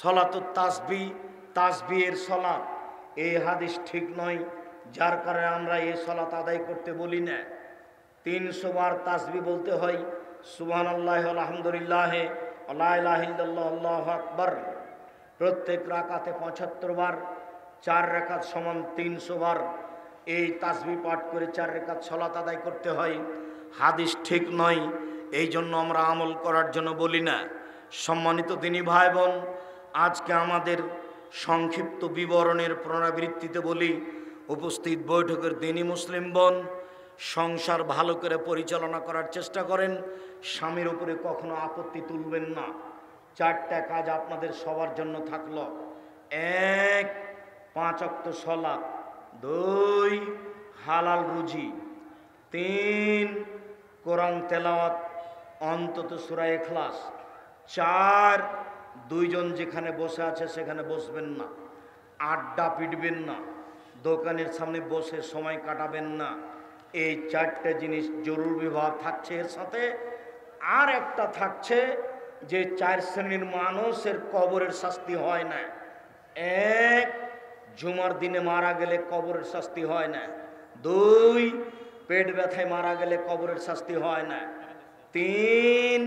সলাতুত তাসবিহ, তাসবিহের সলাত। এই হাদিস ঠিক নয়, যার কারণে আমরা এই সলাত আদায় করতে বলি না। 300 বার তাসবিহ বলতে হয়, সুবহানাল্লাহ, আলহামদুলিল্লাহ, লা ইলাহা ইল্লাল্লাহ, আল্লাহু আকবার। প্রত্যেক রাকাতে 75 বার, 4 রাকাত সমান 300 বার এই তাসবিহ পাঠ করে 4 রাকাত সলাত আদায় করতে হয়। হাদিস ঠিক নয়, এই জন্য আমরা আমল করার জন্য বলি না। সম্মানিত দিনী ভাই বোন, আজকে আমাদের সংক্ষিপ্ত বিবরণের পুনরাবৃত্তিতে বলি, উপস্থিত বৈঠকের দিনী মুসলিম বোন, সংসার ভালো করে পরিচালনা করার চেষ্টা করেন। স্বামীর উপরে কখনো আপত্তি তুলবেন না। 4টা কাজ আপনাদের সবার জন্য থাকলো। 1, 5 ওয়াক্ত সালাত। 2, হালাল রুজি। 3, কোরআন তেলাওয়াত, অন্তত সূরা ইখলাস। 4, 2 জন যেখানে বসে আছে সেখানে বসবেন না, আড্ডা পিটবেন না, দোকানের সামনে বসে সময় কাটাবেন না। এই 4টে জিনিস জরুরি বিভাগ থাকছে। এর সাথে আর একটা থাকছে যে 4 শ্রেণীর মানুষের কবরের শাস্তি হয় না। 1, জুমার দিনে মারা গেলে কবরের শাস্তি হয় না। 2, পেট ব্যথায় মারা গেলে কবরের শাস্তি হয় না। 3,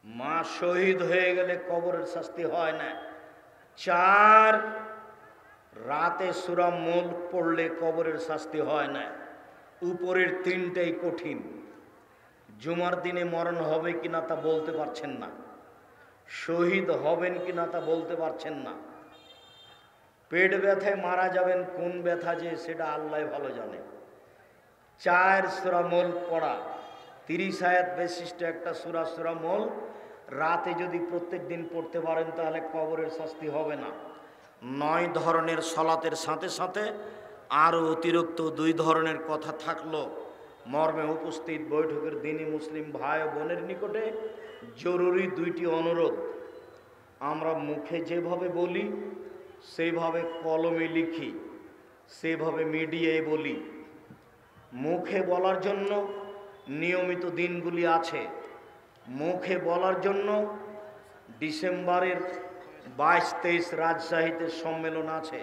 মা শহীদ হয়ে গেলে কবরের শাস্তি হয় না। 4, রাতে সূরা মুলক পড়লে কবরের শাস্তি হয় না। উপরের 3টাই কঠিন। জুমার দিনে মরণ হবে কিনা তা বলতে পারছেন না, শহীদ হবেন কিনা তা বলতে পারছেন না, পেট ব্যথায় মারা যাবেন, কোন ব্যথা যে সেটা আল্লাহ ভালো জানে। 4, সূরা মুলক পড়া, 30 আয়াত বিশিষ্ট একটা সূরা, সূরা মুলক। রাতে যদি প্রত্যেক দিন পড়তে পারেন তাহলে কবরের শাস্তি হবে না। 9 ধরনের সলাতের সাথে সাথে আরও অতিরিক্ত 2 ধরনের কথা থাকলো। মর্মে উপস্থিত বৈঠকের দিনী মুসলিম ভাই ও বোনের নিকটে জরুরি 2টি অনুরোধ। আমরা মুখে যেভাবে বলি, সেইভাবে কলমে লিখি, সেভাবে মিডিয়ায় বলি। মুখে বলার জন্য নিয়মিত দিনগুলি আছে। মুখে বলার জন্য ডিসেম্বরের 22-23 রাজশাহীতে সম্মেলন আছে।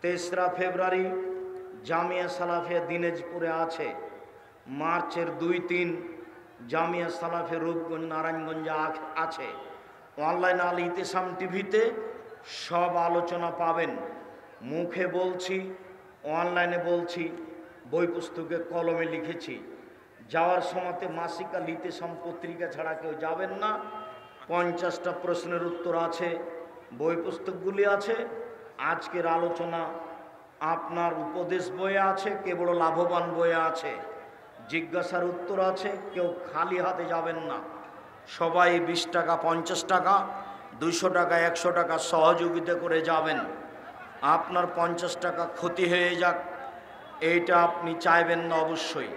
3রা ফেব্রুয়ারি জামিয়া সালাফিয়া দিনাজপুরে আছে। মার্চের 2-3 জামিয়া সালাফিয়া রূপগঞ্জ নারায়ণগঞ্জে আছে। অনলাইন আল ইতিসাম টিভিতে সব আলোচনা পাবেন। মুখে বলছি, অনলাইনে বলছি, বই পুস্তকে কলমে লিখেছি। যাওয়ার সময়তে মাসিক আল ইতিসাম পত্রিকা ছাড়া কেউ যাবেন না। 50টা প্রশ্নের উত্তর আছে, বই পুস্তকগুলি আছে। আজকের আলোচনা আপনার উপদেশ বইয়ে আছে, কে বড় লাভবান বইয়ে আছে, জিজ্ঞাসার উত্তর আছে। কেউ খালি হাতে যাবেন না। সবাই 20 টাকা, 50 টাকা, 200 টাকা, 100 টাকা সহযোগিতা করে যাবেন। আপনার 50 টাকা ক্ষতি হয়ে যাক, এইটা আপনি চাইবেন না অবশ্যই।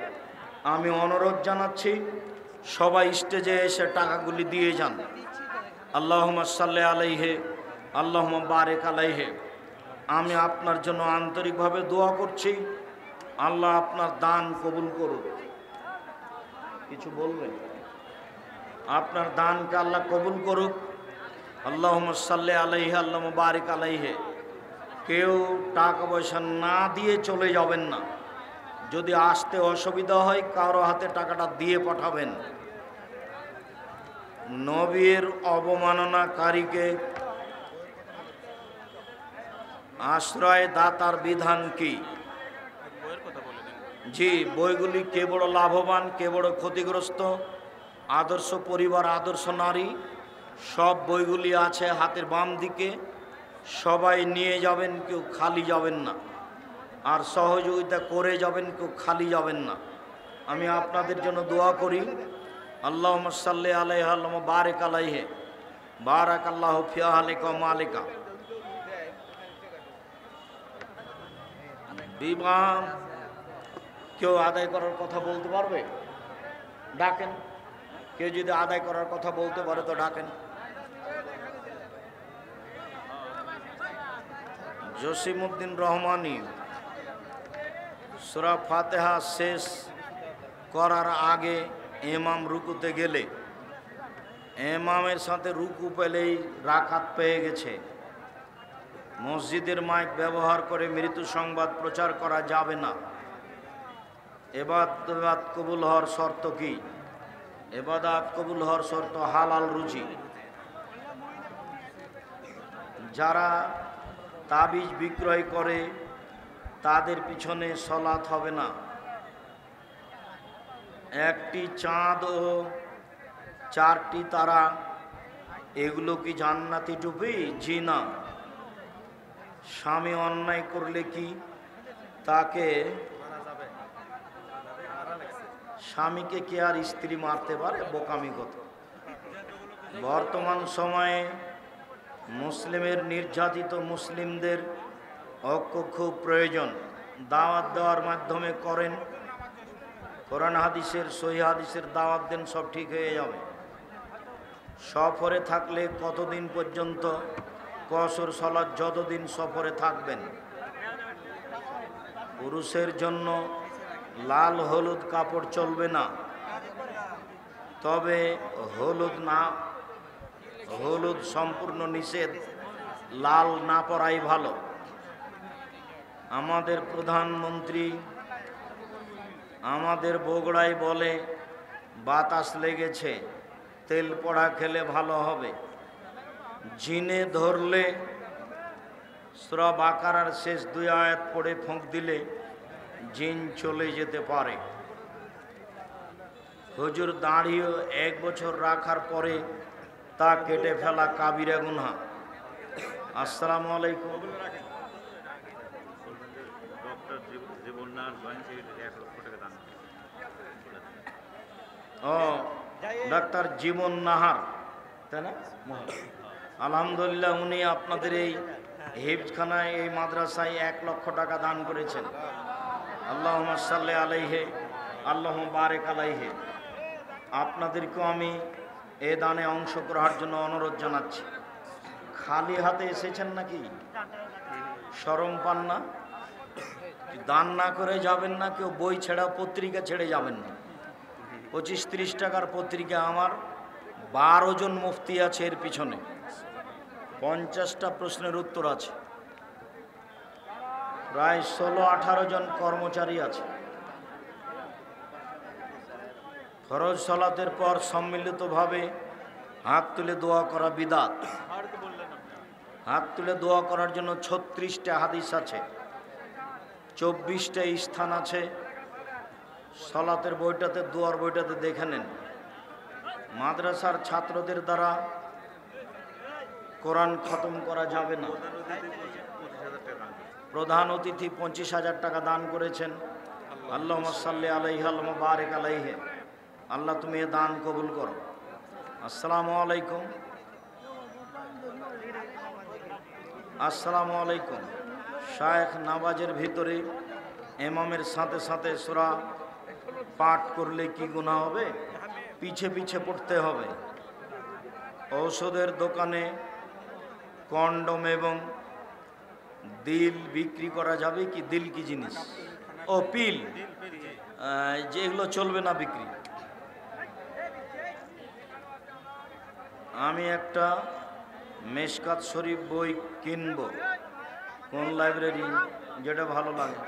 আমি অনুরোধ জানাচ্ছি, সবাই স্টেজে এসে টাকাগুলি দিয়ে যান। আল্লাহুম্মা সাল্লি আলাইহি, আল্লাহুম্মা বারিক আলাইহি। আমি আপনার জন্য আন্তরিকভাবে দোয়া করছি, আল্লাহ আপনার দান কবুল করুক। কিছু বলবেন? আপনার দানকে আল্লাহ কবুল করুক। আল্লাহুম্মা সাল্লি আলাইহি, আল্লাহুম্মা বারিক আলাইহি। কেউ টাকা পয়সা না দিয়ে চলে যাবেন না। যদি আসতে অসুবিধা হয় কারো হাতে টাকাটা দিয়ে পাঠাবেন। নবীর অবমাননাকারীকে আশ্রয় দাতার বিধান কি? জি, বইগুলি কে বড় লাভবান, কে বড় ক্ষতিগ্রস্ত, আদর্শ পরিবার, আদর্শ নারী, সব বইগুলি আছে হাতের বাম দিকে। সবাই নিয়ে যাবেন, কেউ খালি যাবেন না। আর সহযোগিতা করে যাবেন, কেউ খালি যাবেন না। আমি আপনাদের জন্য দোয়া করি। আল্লাহুম্মা সাল্লি আলাইহি, আল্লাহুম্মা বারিক আলাইহি। বারাকাল্লাহু ফি আহলিকা ওয়া মালিকা। বিবাহ কেউ আদায় করার কথা বলতে পারবে? ডাকেন। কেউ যদি আদায় করার কথা বলতে পারে তো ডাকেন। জসিমউদ্দিন রহমানী সূরা ফাতিহা শেষ করার আগে ইমাম রুকুতে গেলে ইমামের সাথে রুকু পেলেই রাকাত পেয়ে গেছে। মসজিদের মাইক ব্যবহার করে মৃত্যু সংবাদ প্রচার করা যাবে না। এবাদত কবুল হওয়ার শর্ত কি? এবাদত কবুল হওয়ার শর্ত হালাল রুজি। যারা তাবিজ বিক্রয় করে তাদের পিছনে সলাত হবে না। একটি চাঁদ ও 4টি তারা এগুলো কি জান্নাতি টুপি? জি না। স্বামী অন্যায় করলে কি তাকে স্বামীকে কে আর স্ত্রী মারতে পারে? বোকামি কথা। বর্তমান সময়ে মুসলিমের নির্যাতিত মুসলিমদের ঐক্য খুব প্রয়োজন। দাওয়াত দেওয়ার মাধ্যমে করেন, কোরআন হাদিসের সহিহ হাদিসের দাওয়াত দেন, সব ঠিক হয়ে যাবে। সফরে থাকলে কতদিন পর্যন্ত কসর সালাত? যতদিন সফরে থাকবেন। পুরুষের জন্য লাল হলুদ কাপড় চলবে না, তবে হলুদ সম্পূর্ণ নিষেধ, লাল না পরাই ভালো। আমাদের প্রধানমন্ত্রী আমাদের বগুড়ায় বলে বাতাস লেগেছে, তেল পড়া খেলে ভালো হবে। জিনে ধরলে সূরা বাকারার শেষ 2 আয়াত পড়ে ফোঁক দিলে জিন চলে যেতে পারে। হুজুর দাঁড়িয়ে 1 বছর রাখার পরে তা কেটে ফেলা কাবিরা গুনাহ। আসসালামু আলাইকুম। ও ডাক্তার জীবন নাহার, তাই না? আলহামদুলিল্লাহ, উনি আপনাদের এই হিফজখানায়, এই মাদ্রাসায় 1 লক্ষ টাকা দান করেছেন। আল্লাহুম্মা সাল্লি আলাইহি, আল্লাহুম্মা বারিক আলাইহি। আপনাদেরকেও আমি এ দানে অংশ করার জন্য অনুরোধ জানাচ্ছি। খালি হাতে এসেছেন নাকি? শরম পান না? দান না করে যাবেন না? কেউ বই ছেড়া পত্রিকা ছেড়ে যাবেন না। 25-30 টাকার পত্রিকা আমার 12 জন মুফতি আছে এর পিছনে, 50টা প্রশ্নের উত্তর আছে, প্রায় 16-18 জন কর্মচারী আছে। ফরজ সালাতের পর সম্মিলিতভাবে হাত তুলে দোয়া করা বিদাত। হাত তুলে দোয়া করার জন্য 36টা হাদিস আছে, 24টা স্থান আছে। সালাতের বইটাতে, দোয়ার বইটাতে দেখে নেন। মাদ্রাসার ছাত্রদের দ্বারা কোরআন খতম করা যাবে না। প্রধান অতিথি 25,000 টাকা দান করেছেন। আল্লাহুম্মা সাল্লি আলাইহি, আল্লাহুম্মা বারিক আলাইহি। আল্লাহ তুমি এ দান কবুল করো। আসসালামু আলাইকুম। আসসালামু আলাইকুম। শায়েখ নামাজের ভিতরে ইমামের সাথে সাথে সূরা পাঠ করলে কি গুনাহ হবে? পিছে পিছে পড়তে হবে। ঔষধের দোকানে কন্ডম এবং দিল বিক্রি করা যাবে কি? দিল কি জিনিস? ও পিল, যেগুলো চলবে না বিক্রি। আমি একটা মেশকাত শরীফ বই কিনব, কোন লাইব্রেরি? যেটা ভালো লাগে।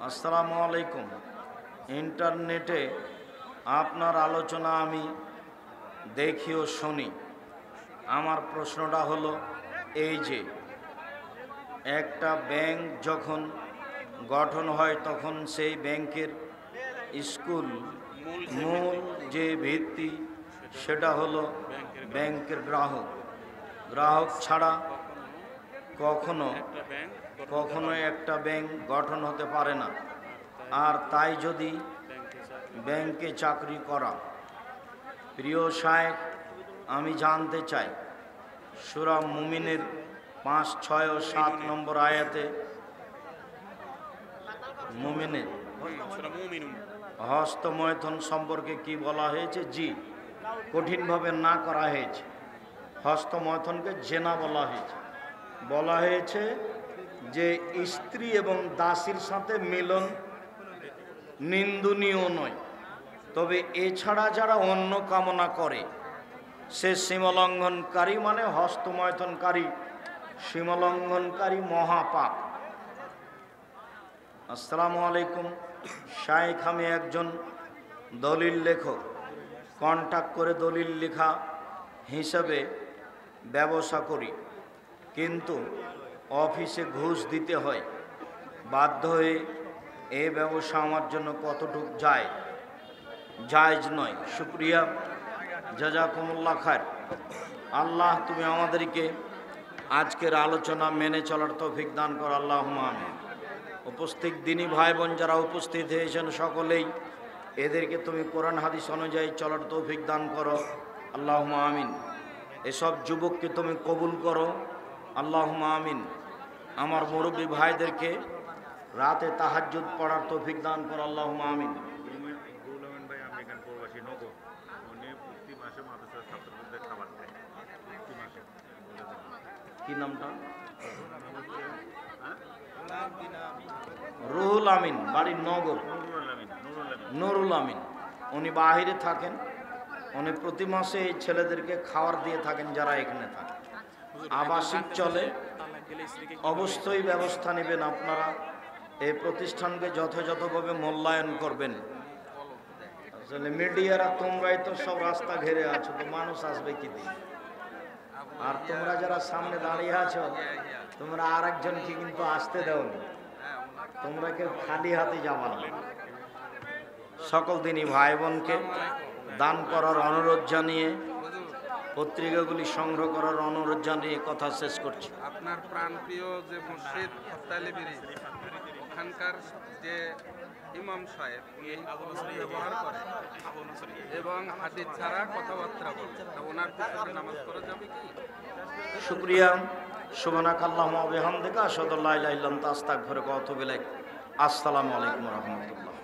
আসসালামু আলাইকুম। ইন্টারনেটে আপনার আলোচনা আমি দেখি ও শুনি। আমার প্রশ্নটা হলো এই যে একটা ব্যাংক যখন গঠন হয় তখন সেই ব্যাংকের মূল যে ভিত্তি সেটা হলো ব্যাংকের গ্রাহক। গ্রাহক ছাড়া কখনো একটা ব্যাংক গঠন হতে পারে না। আর তাই যদি ব্যাংকে চাকরি করা, প্রিয় শায়েখ আমি জানতে চাই সূরা মুমিনের 5, 6 ও 7 নম্বর আয়াতে মুমিনের হস্তমৈথুন সম্পর্কে কি বলা হয়েছে? জি, কঠিনভাবে না করা হয়েছে। হস্তমৈথুনকে জেনা বলা হয়েছে। বলা হয়েছে যে স্ত্রী এবং দাসীর সাথে মিলন নিন্দনীয় নয়, তবে এছাড়া যারা অন্য কামনা করে সে সীমালঙ্ঘনকারী, মানে হস্তমৈথুনকারী সীমালঙ্ঘনকারী মহাপাপ। আসসালামু আলাইকুম শাইখ, আমি একজন দলিল লেখক, কন্ট্যাক্ট করে দলিল লেখা হিসাবে ব্যবসা করি, কিন্তু অফিসে ঘুষ দিতে হয়। বাধ্য হয়ে এই ব্যবসা আমার জন্য কতটুকু জায়েজ নয়? শুকরিয়া, জাযাকুমুল্লাহ খায়র। আল্লাহ তুমি আমাদেরকে আজকের আলোচনা মেনে চলার তৌফিক দান করো, আল্লাহুম্মা আমিন। উপস্থিত দিনী ভাই বোন যারা উপস্থিত হয়েছেন সকলেই এদেরকে তুমি কোরআন হাদিস অনুযায়ী চলার তৌফিক দান করো, আল্লাহুম্মা আমিন। এসব যুবককে তুমি কবুল করো, আল্লাহুম্মা আমিন। আমার মুরব্বী ভাইদেরকে রাতে তাহাজ্জুদ পড়ার তৌফিক দান করো, আল্লাহুম্মা আমিন। কি নামটা? রুহুল আমিন, বাড়ির নগর। নুরুল আমিন, উনি বাহিরে থাকেন। উনি প্রতি মাসে এই ছেলেদেরকে খাবার দিয়ে থাকেন যারা এখানে থাকে। আবাসিক চলে, অবশ্যই ব্যবস্থা নেবেন আপনারা। এই প্রতিষ্ঠানকে যথাযথভাবে মূল্যায়ন করবেন। আসলে মিডিয়ারা তোমরাই তো সব রাস্তা ঘিরে আছো, তো মানুষ আসবে কি দিয়ে? আর তোমরা যারা সামনে দাঁড়িয়ে আছো, তোমরা আর একজনকে কিন্তু আসতে দাওনি, তোমরা কেউ খালি হাতে যাবা না। সকল দিনই ভাই বোনকে দান করার অনুরোধ জানিয়ে, পত্রিকাগুলি সংগ্রহ করার অনুরোধ জানিয়ে কথা শেষ করছি। আপনার প্রাণপ্রিয় যে মসজিদ তালিবিরি, ওখানকার যে ইমাম সাহেব উনি ব্যবহার করে এবং হাদিস ছাড়া কথাবার্তা বলে, তা ওনার পিছনে নামাজ পড়া যাবে কি? শুকরিয়া, সুবহানাকাল্লাহুম্মা ওয়া বিহামদিকা আশহাদু আল্লা ইলাহা ইল্লা আনতা আস্তাগফিরুকা ওয়া আতুবু ইলাইক। আসসালামু আলাইকুম ওয়া রাহমাতুল্লাহ।